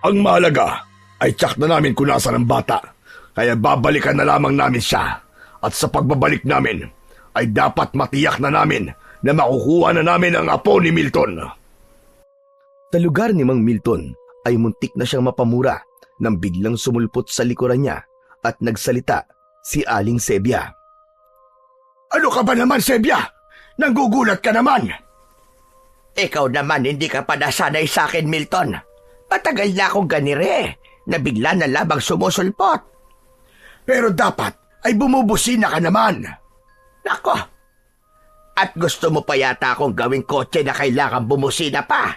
Ang mahalaga ay tsak na namin kung nasa ng bata. Kaya babalikan na lamang namin siya. At sa pagbabalik namin, ay dapat matiyak na namin na makukuha na namin ang apo ni Milton. Sa lugar ni Mang Milton ay muntik na siyang mapamura nang biglang sumulpot sa likuran niya at nagsalita si Aling Sebia. Ano ka ba naman, Sebia? Nanggugulat ka naman. Ikaw naman hindi ka pa nasanay sa akin, Milton. Patagal na akong ganire na bigla na labang sumusulpot. Pero dapat ay bumubusina ka naman. Nako! At gusto mo pa yata akong gawing kotse na kailangan bumusina pa.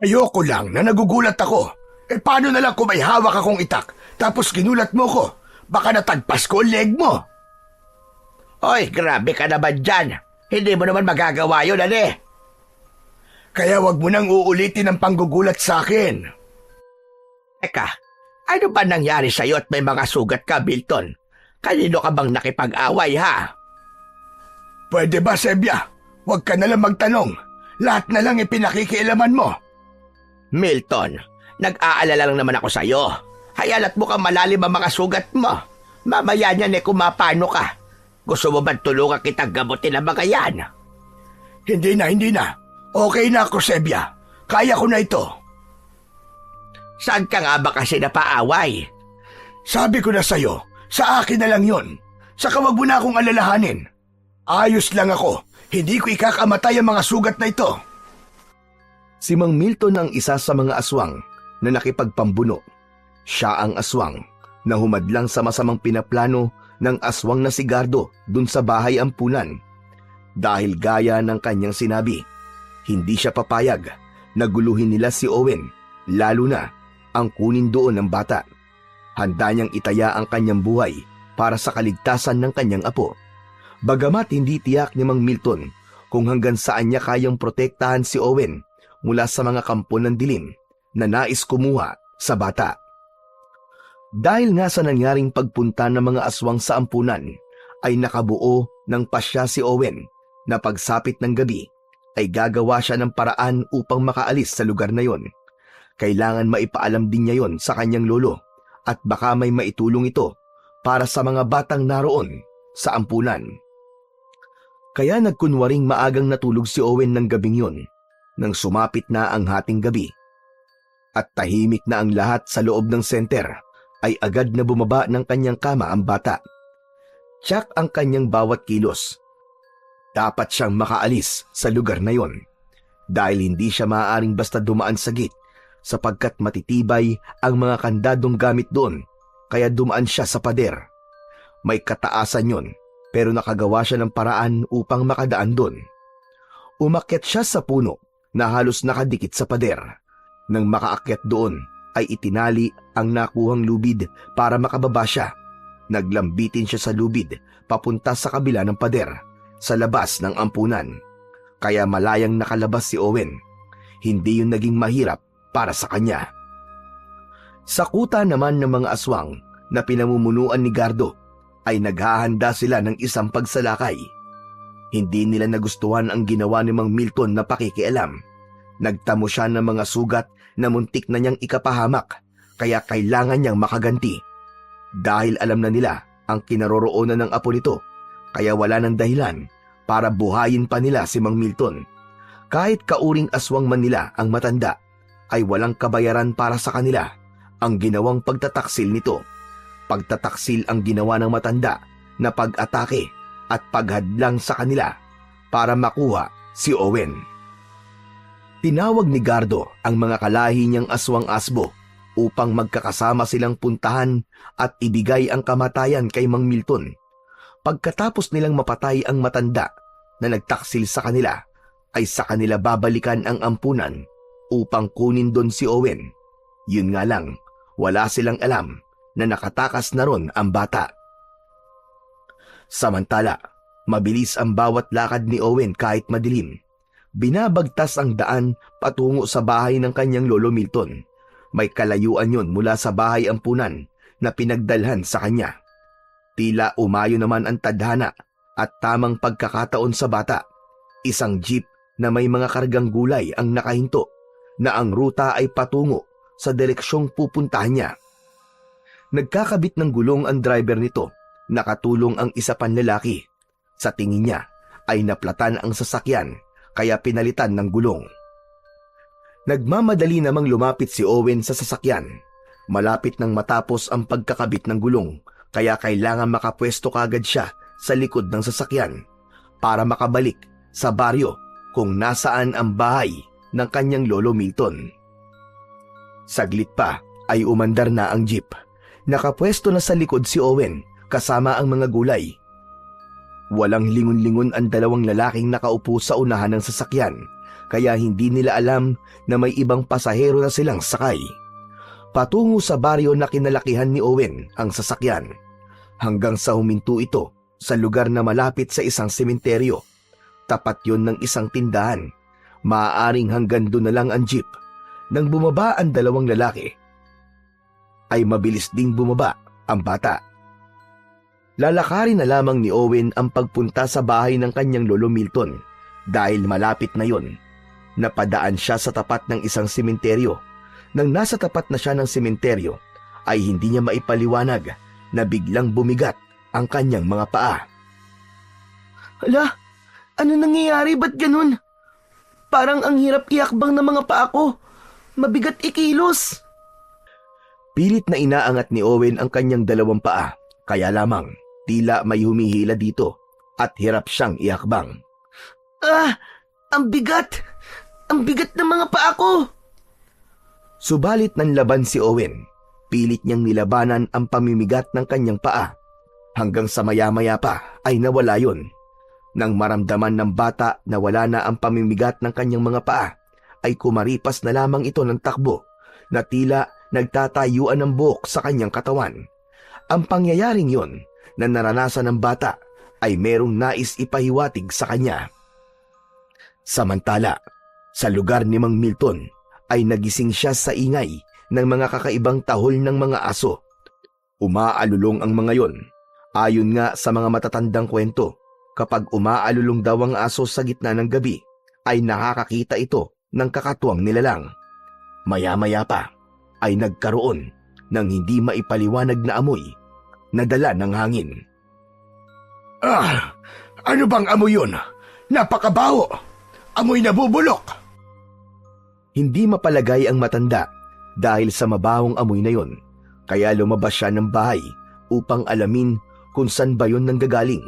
Ayoko lang na nagugulat ako. Paano na lang kung may hawak akong itak tapos ginulat mo ko? Baka natagpas ko ang leg mo. Hoy, grabe ka naman dyan. Hindi mo naman magagawa yun, ane. Kaya wag mo nang uulitin ang panggugulat sa akin. Teka, ano ba nangyari sa'yo at may mga sugat ka, Milton? Kanino ka bang nakipag-away, ha? Pwede ba, Sebia? Huwag ka na lang magtanong. Lahat na lang ipinakikialaman mo. Milton, nag-aalala lang naman ako sa'yo. Hayalat mo kang malalim ang mga sugat mo. Mamaya niyan kumapano ka. Gusto mo ba tulungan kitang gamutin ang mga yan? Hindi na. Okay na ako, Sebia. Kaya ko na ito. Saan ka nga ba kasi napaaway? Sabi ko na sa'yo, sa akin na lang yon. Saka wag mo na akong alalahanin. Ayos lang ako. Hindi ko ikakamatay ang mga sugat na ito. Si Mang Milton ang isa sa mga aswang na nakipagpambuno. Siya ang aswang na humadlang sa masamang pinaplano ng aswang na si Gardo dun sa bahay ampunan. Dahil gaya ng kanyang sinabi, hindi siya papayag na guluhin nila si Owen, lalo na ang kunin doon ng bata. Handa niyang itaya ang kanyang buhay para sa kaligtasan ng kanyang apo. Bagamat hindi tiyak ni Mang Milton kung hanggang saan niya kayang protektahan si Owen mula sa mga kampo ng dilim na nais kumuha sa bata. Dahil nga sa nangyaring pagpunta ng mga aswang sa ampunan, ay nakabuo ng pasya si Owen na pagsapit ng gabi ay gagawa siya ng paraan upang makaalis sa lugar na yon. Kailangan maipaalam din niya yon sa kanyang lolo at baka may maitulong ito para sa mga batang naroon sa ampunan. Kaya nagkunwaring maagang natulog si Owen ng gabing yon nang sumapit na ang hating gabi. At tahimik na ang lahat sa loob ng senter ay agad na bumaba ng kanyang kama ang bata. Tiyak ang kanyang bawat kilos. Dapat siyang makaalis sa lugar na yon dahil hindi siya maaaring basta dumaan sa gate sapagkat matitibay ang mga kandadong gamit doon kaya dumaan siya sa pader. May kataasan yon pero nakagawa siya ng paraan upang makadaan doon. Umakyat siya sa puno na halos nakadikit sa pader. Nang makaakyat doon ay itinali ang nakuhang lubid para makababa siya. Naglambitin siya sa lubid papunta sa kabila ng pader sa labas ng ampunan. Kaya malayang nakalabas si Owen. Hindi yun naging mahirap para sa kanya. Sa kuta naman ng mga aswang na pinamumunuan ni Gardo ay naghahanda sila ng isang pagsalakay. Hindi nila nagustuhan ang ginawa ni Mang Milton na pakikialam. Nagtamo siya ng mga sugat na muntik na niyang ikapahamak kaya kailangan niyang makaganti. Dahil alam na nila ang kinaroroonan ng apo nito kaya wala ng dahilan para buhayin pa nila si Mang Milton. Kahit kauring aswang man nila ang matanda ay walang kabayaran para sa kanila ang ginawang pagtataksil nito. Pagtataksil ang ginawa ng matanda na pag-atake at paghadlang sa kanila para makuha si Owen. Tinawag ni Gardo ang mga kalahi niyang aswang-asbo upang magkakasama silang puntahan at ibigay ang kamatayan kay Mang Milton. Pagkatapos nilang mapatay ang matanda na nagtaksil sa kanila, ay sa kanila babalikan ang ampunan upang kunin doon si Owen. Yun nga lang, wala silang alam na nakatakas na ron ang bata. Samantala, mabilis ang bawat lakad ni Owen kahit madilim. Binabagtas ang daan patungo sa bahay ng kanyang lolo Milton. May kalayuan yon mula sa bahay ampunan na pinagdalhan sa kanya. Tila umayo naman ang tadhana at tamang pagkakataon sa bata. Isang jeep na may mga kargang gulay ang nakahinto na ang ruta ay patungo sa direksyong pupuntahan niya. Nagkakabit ng gulong ang driver nito, nakatulong ang isa pang lalaki. Sa tingin niya ay naplatan ang sasakyan kaya pinalitan ng gulong. Nagmamadali namang lumapit si Owen sa sasakyan. Malapit nang matapos ang pagkakabit ng gulong kaya kailangan makapwesto kagad siya sa likod ng sasakyan para makabalik sa baryo kung nasaan ang bahay ng kanyang lolo Milton. Saglit pa ay umandar na ang jeep. Nakapwesto na sa likod si Owen kasama ang mga gulay. Walang lingon-lingon ang dalawang lalaking nakaupo sa unahan ng sasakyan kaya hindi nila alam na may ibang pasahero na silang sakay. Patungo sa baryo na kinalakihan ni Owen ang sasakyan hanggang sa huminto ito sa lugar na malapit sa isang sementeryo. Tapat yon ng isang tindahan. Maaaring hanggang doon na lang ang jeep. Nang bumaba ang dalawang lalaki, ay mabilis ding bumaba ang bata. Lalakarin na lamang ni Owen ang pagpunta sa bahay ng kanyang lolo Milton dahil malapit na yon. Napadaan siya sa tapat ng isang sementeryo. Nang nasa tapat na siya ng sementeryo, ay hindi niya maipaliwanag na biglang bumigat ang kanyang mga paa. Hala, ano nangyayari? Ba't ganun? Parang ang hirap iakbang ng mga paa ko. Mabigat ikilos. Pilit na inaangat ni Owen ang kanyang dalawang paa, kaya lamang tila may humihila dito at hirap siyang iakbang. Ang bigat! Ang bigat ng mga paa ko! Subalit nanlaban si Owen. Pilit niyang nilabanan ang pamimigat ng kanyang paa. Hanggang sa maya-maya pa ay nawala yon. Nang maramdaman ng bata na wala na ang pamimigat ng kanyang mga paa, ay kumaripas na lamang ito ng takbo na tila nagtatayuan ng buhok sa kanyang katawan. Ang pangyayaring yon na naranasan ng bata ay merong nais ipahiwatig sa kanya. Samantala, sa lugar ni Mang Milton ay nagising siya sa ingay ng mga kakaibang tahol ng mga aso. Umaalulong ang mga yon. Ayon nga sa mga matatandang kwento, kapag umaalulong daw ang aso sa gitna ng gabi, ay nakakakita ito ng kakatuwang nilalang. Maya-maya pa ay nagkaroon ng hindi maipaliwanag na amoy na dala ng hangin. Ano bang amoy yun? Napakabaho! Amoy nabubulok! Hindi mapalagay ang matanda dahil sa mabahong amoy na yon, kaya lumabas siya ng bahay upang alamin kung saan ba yun nanggagaling.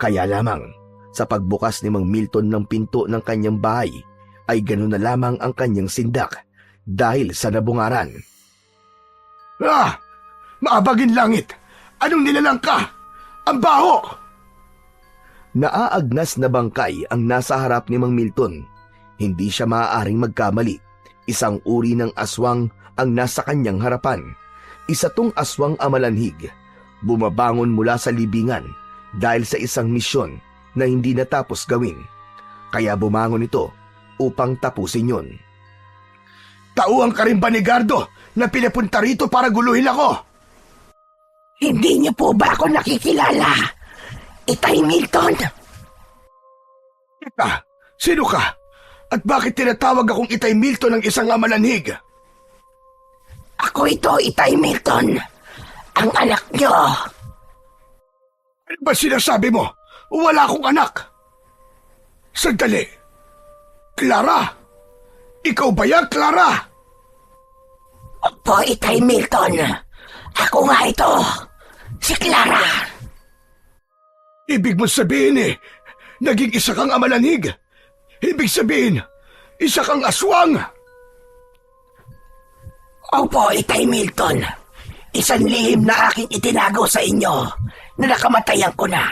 Kaya lamang, sa pagbukas ni Mang Milton ng pinto ng kanyang bahay, ay ganoon na lamang ang kanyang sindak dahil sa nabungaran. Maabagin langit! Anong nilalang ka? Ang baho! Naaagnas na bangkay ang nasa harap ni Mang Milton. Hindi siya maaaring magkamali. Isang uri ng aswang ang nasa kanyang harapan. Isa tong aswang amalanhig. Bumabangon mula sa libingan dahil sa isang misyon na hindi natapos gawin. Kaya bumangon ito upang tapusin yon. Tauhan ka rin ba ni Gardo na pinapunta rito para guluhin ako? Hindi niyo po ba ako nakikilala? Itay Milton! Teka, sino ka? At bakit tinatawag akong Itay Milton ng isang amalanhig? Ako ito, Itay Milton. Ang anak niyo. Ano ba sinasabi mo? Wala akong anak. Sandali. Clara? Ikaw ba yan, Clara? Opo, Itay Milton. Ako nga ito. Si Clara. Ibig mo sabihin naging isa kang amalanhig. Ibig sabihin, isa kang aswang. Opo, Itay Milton. Isang lihim na aking itinago sa inyo na nakamatayan ko na.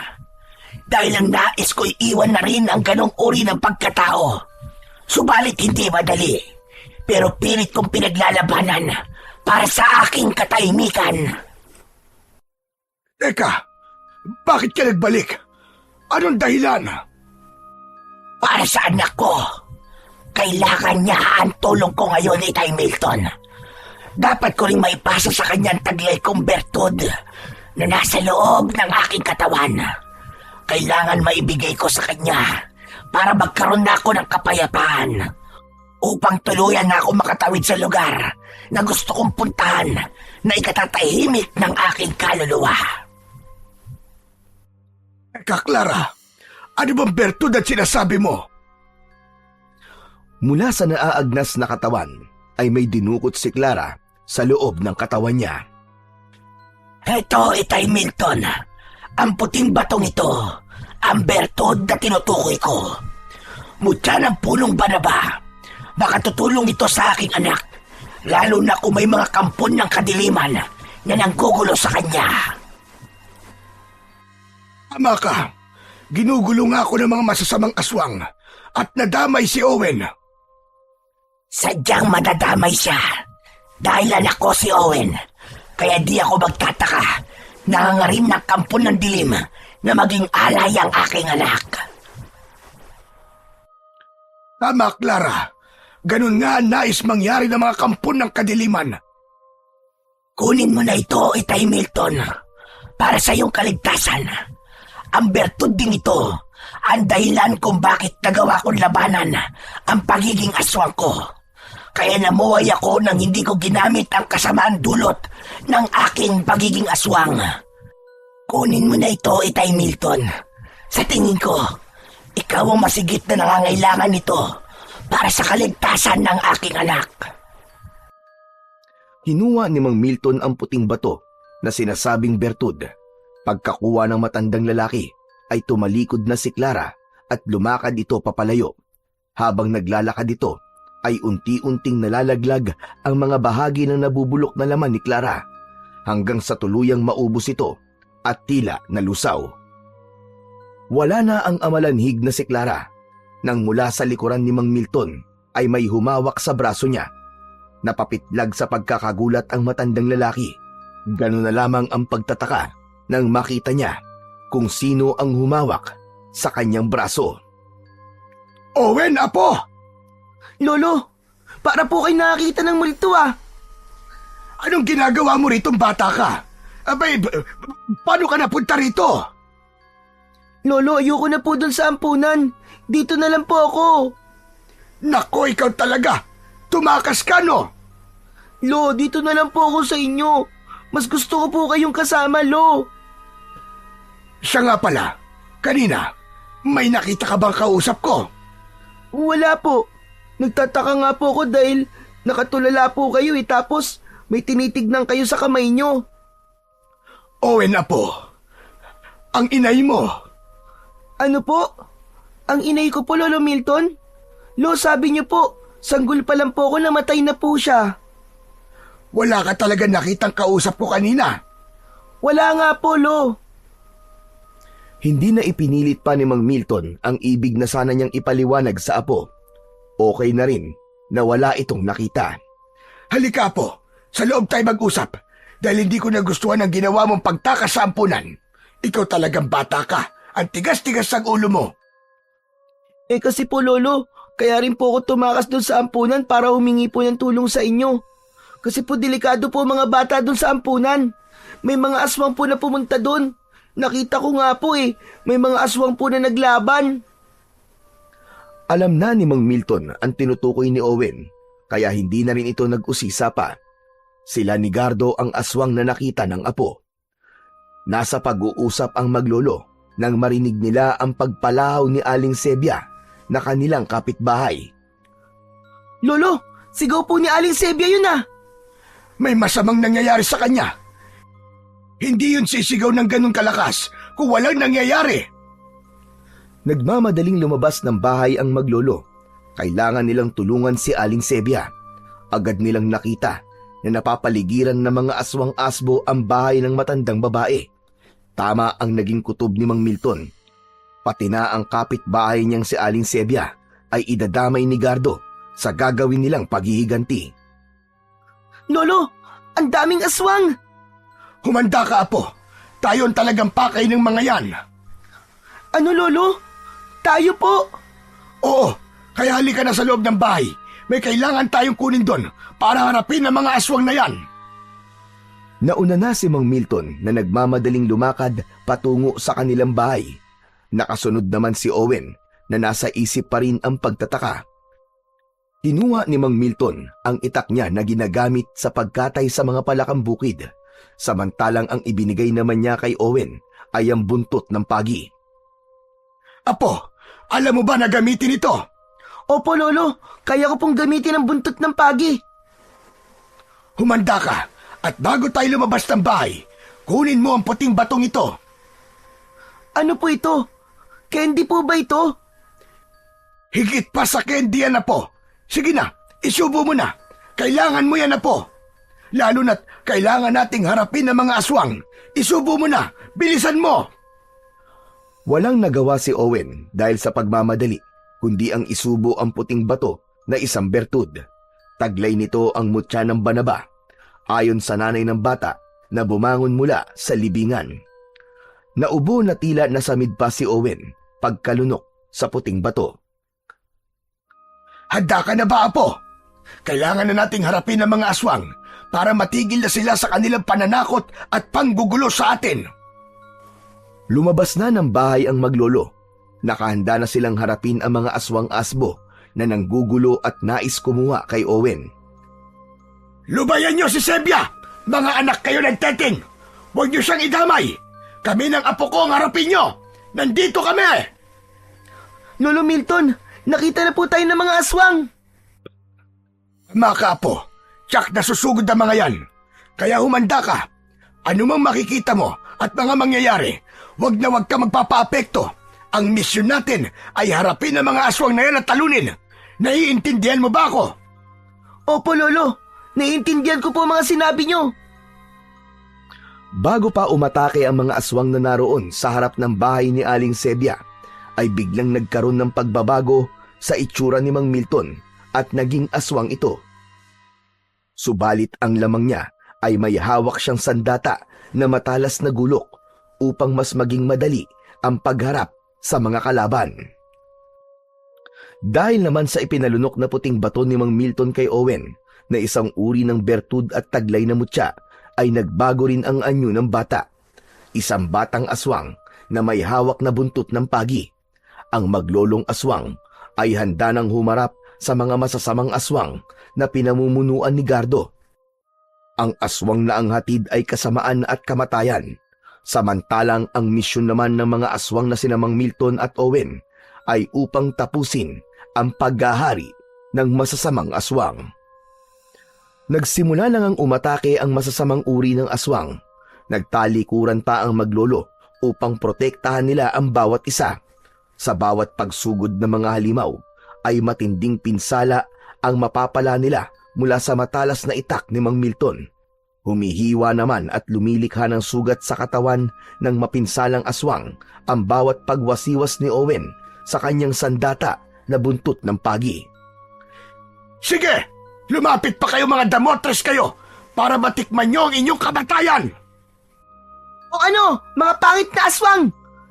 Dahil ang nais ko'y iwan na rin ang ganong uri ng pagkatao. Subalit hindi madali. Pero pilit kong pinaglalabanan para sa aking katahimikan. Teka, bakit ka nagbalik? Anong dahilan? Para sa anak ko. Kailangan niya ang tulong ko ngayon, Itay Milton. Dapat ko rin maipasa sa kanyang taglay kong bertud na nasa loob ng aking katawan. Kailangan maibigay ko sa kanya para magkaroon na ako ng kapayapaan upang tuluyan na ako makatawid sa lugar na gusto kong puntahan na ikatatahimik ng aking kaluluwa. Teka, Clara, Ano bang bertud at sinasabi mo? Mula sa naaagnas na katawan ay may dinukot si Clara sa loob ng katawan niya. Ito, Itay Milton. Ang puting batong ito, ang bertod na tinutukoy ko. Mutya ng punong banaba. Makatutulong ito sa aking anak, lalo na kung may mga kampon ng kadiliman na nanggugulo sa kanya. Tama ka. Ginugulo nga ako ng mga masasamang aswang at nadamay si Owen. Sadyang madadamay siya. Dahil anak ko si Owen, kaya di ako magtataka. Nangangarim ng kampon ng dilim na maging alay ang aking anak. Tama, Clara. Ganun nga ang nais mangyari ng mga kampon ng kadiliman. Kunin mo na ito, Itay Milton, para sa iyong kaligtasan. Ang bertud ding ito, ang dahilan kung bakit nagawa kong labanan ang pagiging aswang ko. Kaya namuhay ako nang hindi ko ginamit ang kasamaan dulot ng aking pagiging aswang. Kunin mo na ito, Itay Milton. Sa tingin ko, ikaw ang masigit na nangangailangan nito para sa kaligtasan ng aking anak. Hinuha ni Mang Milton ang puting bato na sinasabing bertud. Pagkakuha ng matandang lalaki ay tumalikod na si Clara at lumakad ito papalayo. Habang naglalakad ito ay unti-unting nalalaglag ang mga bahagi ng nabubulok na laman ni Clara hanggang sa tuluyang maubos ito at tila nalusaw. Wala na ang amalanhig na si Clara nang mula sa likuran ni Mang Milton ay may humawak sa braso niya. Napapitlag sa pagkakagulat ang matandang lalaki. Ganun na lamang ang pagtataka nang makita niya kung sino ang humawak sa kanyang braso. Owen, apo! Lolo, para po kayo nakakita ng multo ah. Anong ginagawa mo ritong bata ka? Abay, paano ka napunta rito? Lolo, ayoko na po dun sa ampunan. Dito na lang po ako. Nako, ikaw talaga! Tumakas ka, no? Lo, dito na lang po ako sa inyo. Mas gusto ko po kayong kasama, Lo. Siya nga pala, kanina, may nakita ka bang kausap ko? Wala po. Nagtataka nga po ako dahil nakatulala po kayo tapos may tinitignan kayo sa kamay nyo. Owen, apo, ang inay mo. Ano po? Ang inay ko po, Lolo Milton? Lo, sabi niyo po, sanggol pa lang po ako, namatay na po siya. Wala ka talaga nakitang kausap ko kanina. Wala nga po, Lo. Hindi na ipinilit pa ni Mang Milton ang ibig na sana niyang ipaliwanag sa apo. Okay na rin na wala itong nakita. Halika po, sa loob tayo mag-usap dahil hindi ko nagustuhan ang ginawa mong pagtakas sa ampunan. Ikaw talagang bata ka, ang tigas-tigas ang ulo mo. Kasi po, Lolo, kaya rin po ako tumakas doon sa ampunan para humingi po ng tulong sa inyo. Kasi po delikado po mga bata doon sa ampunan. May mga aswang po na pumunta doon. Nakita ko nga po may mga aswang po na naglaban. Alam na ni Mang Milton ang tinutukoy ni Owen, kaya hindi na rin ito nag-usisa pa. Sila ni Gardo ang aswang na nakita ng apo. Nasa pag-uusap ang maglolo nang marinig nila ang pagpalahaw ni Aling Sebia na kanilang kapitbahay. Lolo, sigaw po ni Aling Sebia yun ah. May masamang nangyayari sa kanya. Hindi yun sisigaw ng ganun kalakas kung walang nangyayari. Nagmamadaling lumabas ng bahay ang maglolo. Kailangan nilang tulungan si Aling Sebia. Agad nilang nakita na napapaligiran ng mga aswang-asbo ang bahay ng matandang babae. Tama ang naging kutob ni Mang Milton. Pati na ang kapitbahay niyang si Aling Sebia ay idadamay ni Gardo sa gagawin nilang paghihiganti. Lolo, ang daming aswang! Humanda ka, apo. Tayo ang talagang pakay ng mga yan. Ano, Lolo? Tayo po! Oo, kaya halika na sa loob ng bahay. May kailangan tayong kunin doon para harapin ang mga aswang na yan. Nauna na si Mang Milton na nagmamadaling lumakad patungo sa kanilang bahay. Nakasunod naman si Owen na nasa isip pa rin ang pagtataka. Kinuha ni Mang Milton ang itak niya na ginagamit sa pagkatay sa mga palakang bukid, samantalang ang ibinigay naman niya kay Owen ay ang buntot ng pagi. Apo, alam mo ba na gamitin ito? Opo, Lolo. Kaya ko pong gamitin ang buntot ng pagi. Humanda ka at bago tayo lumabas ng bahay, kunin mo ang puting batong ito. Ano po ito? Candy po ba ito? Higit pa sa candy yan, Apo. Sige na, isubo mo na. Kailangan mo yan, Apo. Lalo na't kailangan nating harapin ang mga aswang. Isubo mo na, bilisan mo. Walang nagawa si Owen dahil sa pagmamadali, kundi ang isubo ang puting bato na isang bertud. Taglay nito ang mutya ng Banaba, ayon sa nanay ng bata na bumangon mula sa libingan. Naubo na tila nasamid pa si Owen pagkalunok sa puting bato. Handa ka na ba, Apo? Kailangan na nating harapin ang mga aswang para matigil na sila sa kanilang pananakot at panggugulo sa atin. Lumabas na ng bahay ang maglolo. Nakahanda na silang harapin ang mga aswang asbo na nanggugulo at nais kumuha kay Owen. Lubayan niyo si Sebia! Mga anak kayo ng Teting! Huwag niyo siyang idamay! Kami ng apo ko ang harapin niyo! Nandito kami! Lolo Milton, nakita na po tayo ng mga aswang. Mga kaapo, tsak nasusugod ang mga yan. Kaya humanda ka. Ano mang makikita mo at mga mangyayari, huwag na huwag ka magpapaapekto. Ang misyon natin ay harapin ang mga aswang na yan at talunin. Naiintindihan mo ba ako? Opo, Lolo. Naiintindihan ko po mga sinabi niyo. Bago pa umatake ang mga aswang na naroon sa harap ng bahay ni Aling Sebia, ay biglang nagkaroon ng pagbabago sa itsura ni Mang Milton at naging aswang ito. Subalit ang lamang niya ay may hawak siyang sandata na matalas na gulok upang mas maging madali ang pagharap sa mga kalaban. Dahil naman sa ipinalunok na puting bato ni Mang Milton kay Owen na isang uri ng bertud at taglay na mutya, ay nagbago rin ang anyo ng bata. Isang batang aswang na may hawak na buntot ng pagi. Ang maglolong aswang ay handa nang humarap sa mga masasamang aswang na pinamumunuan ni Gardo. Ang aswang na ang hatid ay kasamaan at kamatayan, samantalang ang misyon naman ng mga aswang na sina Mang Milton at Owen ay upang tapusin ang paghahari ng masasamang aswang. Nagsimula na ngang umatake ang masasamang uri ng aswang. Nagtalikuran pa ang maglolo upang protektahan nila ang bawat isa. Sa bawat pagsugod ng mga halimaw ay matinding pinsala ang mapapala nila mula sa matalas na itak ni Mang Milton. Humihiwa naman at lumilikha ng sugat sa katawan ng mapinsalang aswang ang bawat pagwasiwas ni Owen sa kanyang sandata na buntot ng pagi. Sige! Lumapit pa kayo mga damotres kayo para matikman niyo ang inyong kamatayan! O ano, mga pangit na aswang!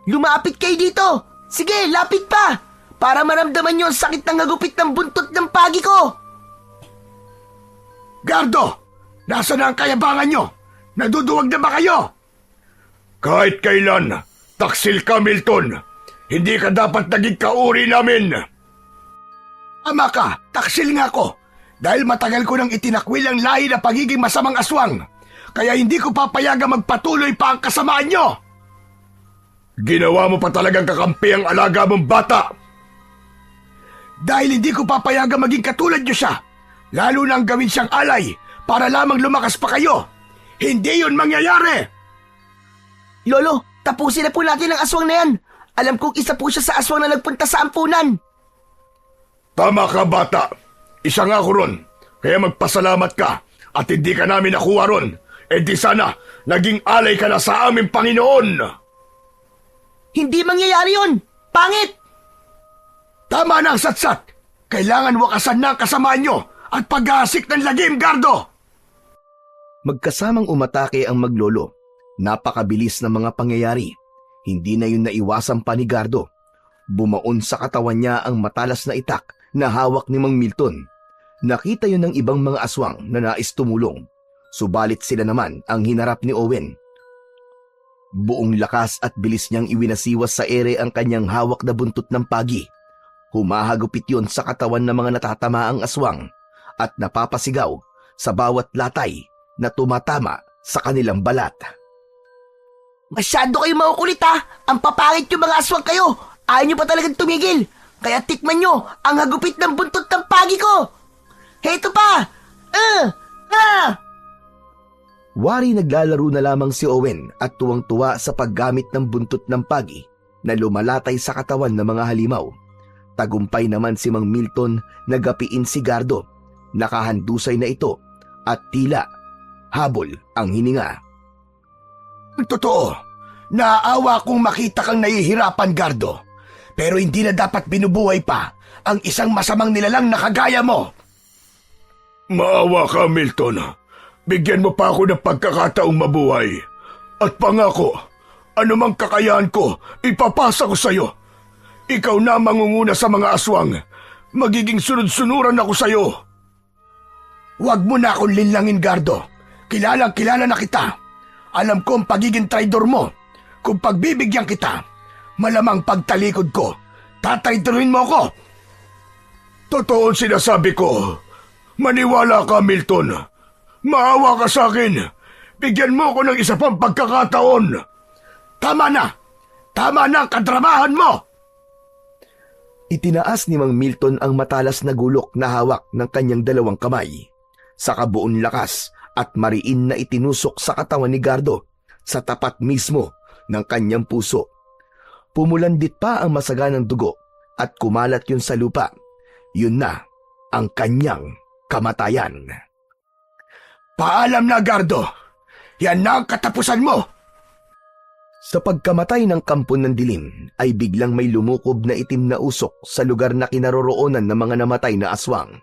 Lumapit kayo dito! Sige, lapit pa! Para maramdaman niyo ang sakit ng hagupit ng buntot ng pagi ko! Gardo! Nasa na ang kayabangan niyo? Naduduwag na ba kayo? Kahit kailan, taksil ka, Milton. Hindi ka dapat naging kauri namin. Ama ka, taksil nga ako. Dahil matagal ko nang itinakwil ang lahi na pagiging masamang aswang. Kaya hindi ko papayagang magpatuloy pa ang kasamaan niyo. Ginawa mo pa talagang kakampi ang alaga mong bata. Dahil hindi ko papayagang maging katulad niyo siya. Lalo nang gawin siyang alay para lamang lumakas pa kayo. Hindi yun mangyayari. Lolo, tapusin na po natin ang aswang na yan. Alam kong isa po siya sa aswang na nagpunta sa ampunan. Tama ka, bata. Isa nga ako ron. Kaya magpasalamat ka at hindi ka namin nakuha ron. E di sana naging alay ka na sa aming Panginoon. Hindi mangyayari yun. Pangit! Tama na ang satsat. Kailangan wakasan na ang kasamaan nyo at paghahasik ng lagim, Gardo. Magkasamang umatake ang maglolo. Napakabilis ng mga pangyayari. Hindi na yun naiwasan pa ni Gardo. Bumaon sa katawan niya ang matalas na itak na hawak ni Mang Milton. Nakita yun ng ibang mga aswang na nais tumulong. Subalit sila naman ang hinarap ni Owen. Buong lakas at bilis niyang iwinasiwas sa ere ang kanyang hawak na buntot ng pagi. Humahagupit yun sa katawan ng mga natatamaang aswang at napapasigaw sa bawat latay na tumatama sa kanilang balat. Masyado kayo maukulit ha! Ang papangit yung mga aswang kayo! Ayaw nyo pa talagang tumigil. Kaya tikman nyo ang hagupit ng buntot ng pagi ko. Heto pa! Wari naglalaro na lamang si Owen at tuwang-tuwa sa paggamit ng buntot ng pagi na lumalatay sa katawan ng mga halimaw. Tagumpay naman si Mang Milton na gapiin si Gardo. Nakahandusay na ito at tila habol ang hininga. Totoo, naaawa kong makita kang nahihirapan, Gardo. Pero hindi na dapat binubuhay pa ang isang masamang nilalang na kagaya mo. Maawa ka, Milton. Bigyan mo pa ako ng pagkakataong mabuhay. At pangako, anumang kakayahan ko, ipapasa ko sa'yo. Ikaw na mangunguna sa mga aswang. Magiging sunod-sunuran ako sa'yo. Huwag mo na akong linlangin, Gardo. Kilalang-kilala na kita. Alam ko ang pagiging traidor mo. Kung pagbibigyan kita, malamang pagtalikod ko, tatraidorin mo ako. Totoo ang sinasabi ko. Maniwala ka, Milton. Maawa ka sa akin. Bigyan mo ako ng isa pang pagkakataon. Tama na! Tama na ang kadramahan mo! Itinaas ni Mang Milton ang matalas na gulok na hawak ng kanyang dalawang kamay. Sa kabuon lakas at mariin na itinusok sa katawan ni Gardo sa tapat mismo ng kanyang puso. Pumulandit pa ang masaganang dugo at kumalat yun sa lupa. Yun na ang kanyang kamatayan. Paalam na, Gardo! Yan na ang katapusan mo! Sa pagkamatay ng kampon ng dilim ay biglang may lumukob na itim na usok sa lugar na kinaroroonan ng mga namatay na aswang.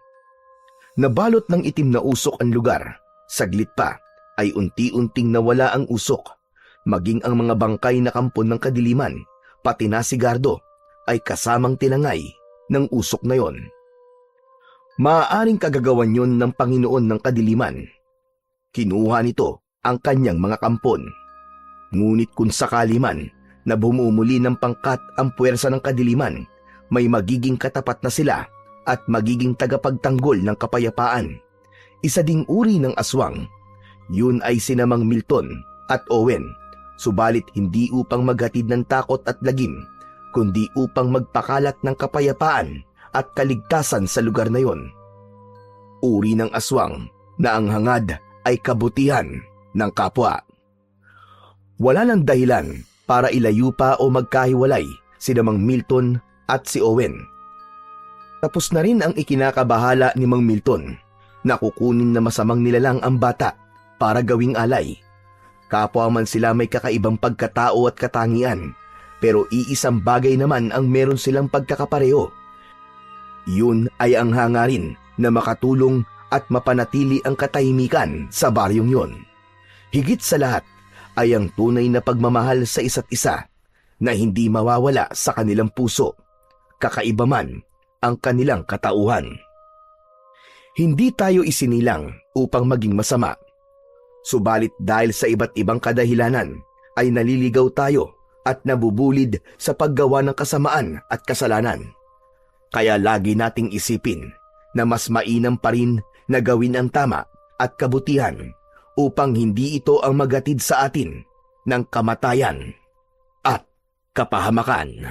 Nabalot ng itim na usok ang lugar. Saglit pa ay unti-unting nawala ang usok. Maging ang mga bangkay na kampon ng kadiliman, pati na si Gardo, ay kasamang tinangay ng usok na yon. Maaaring kagagawan yon ng Panginoon ng kadiliman. Kinuha nito ang kanyang mga kampon. Ngunit kung sakali man na bumumuli ng pangkat ang puwersa ng kadiliman, may magiging katapat na sila at magiging tagapagtanggol ng kapayapaan. Isa ding uri ng aswang. Yun ay sina Mang Milton at Owen, subalit hindi upang maghatid ng takot at lagim, kundi upang magpakalat ng kapayapaan at kaligtasan sa lugar na yon. Uri ng aswang na ang hangad ay kabutihan ng kapwa. Wala nang dahilan para ilayo pa o magkahiwalay sina Mang Milton at si Owen. Tapos na rin ang ikinakabahala ni Mang Milton na kukunin na masamang nilalang ang bata para gawing alay. Kapwa man sila may kakaibang pagkatao at katangian, pero iisang bagay naman ang meron silang pagkakapareho. Yun ay ang hangarin na makatulong at mapanatili ang katahimikan sa baryong yon. Higit sa lahat ay ang tunay na pagmamahal sa isa't isa na hindi mawawala sa kanilang puso, kakaiba man ang kanilang katauhan. Hindi tayo isinilang upang maging masama. Subalit dahil sa iba't ibang kadahilanan ay naliligaw tayo at nabubulid sa paggawa ng kasamaan at kasalanan. Kaya lagi nating isipin na mas mainam pa rin na gawin ang tama at kabutihan upang hindi ito ang maghatid sa atin ng kamatayan at kapahamakan.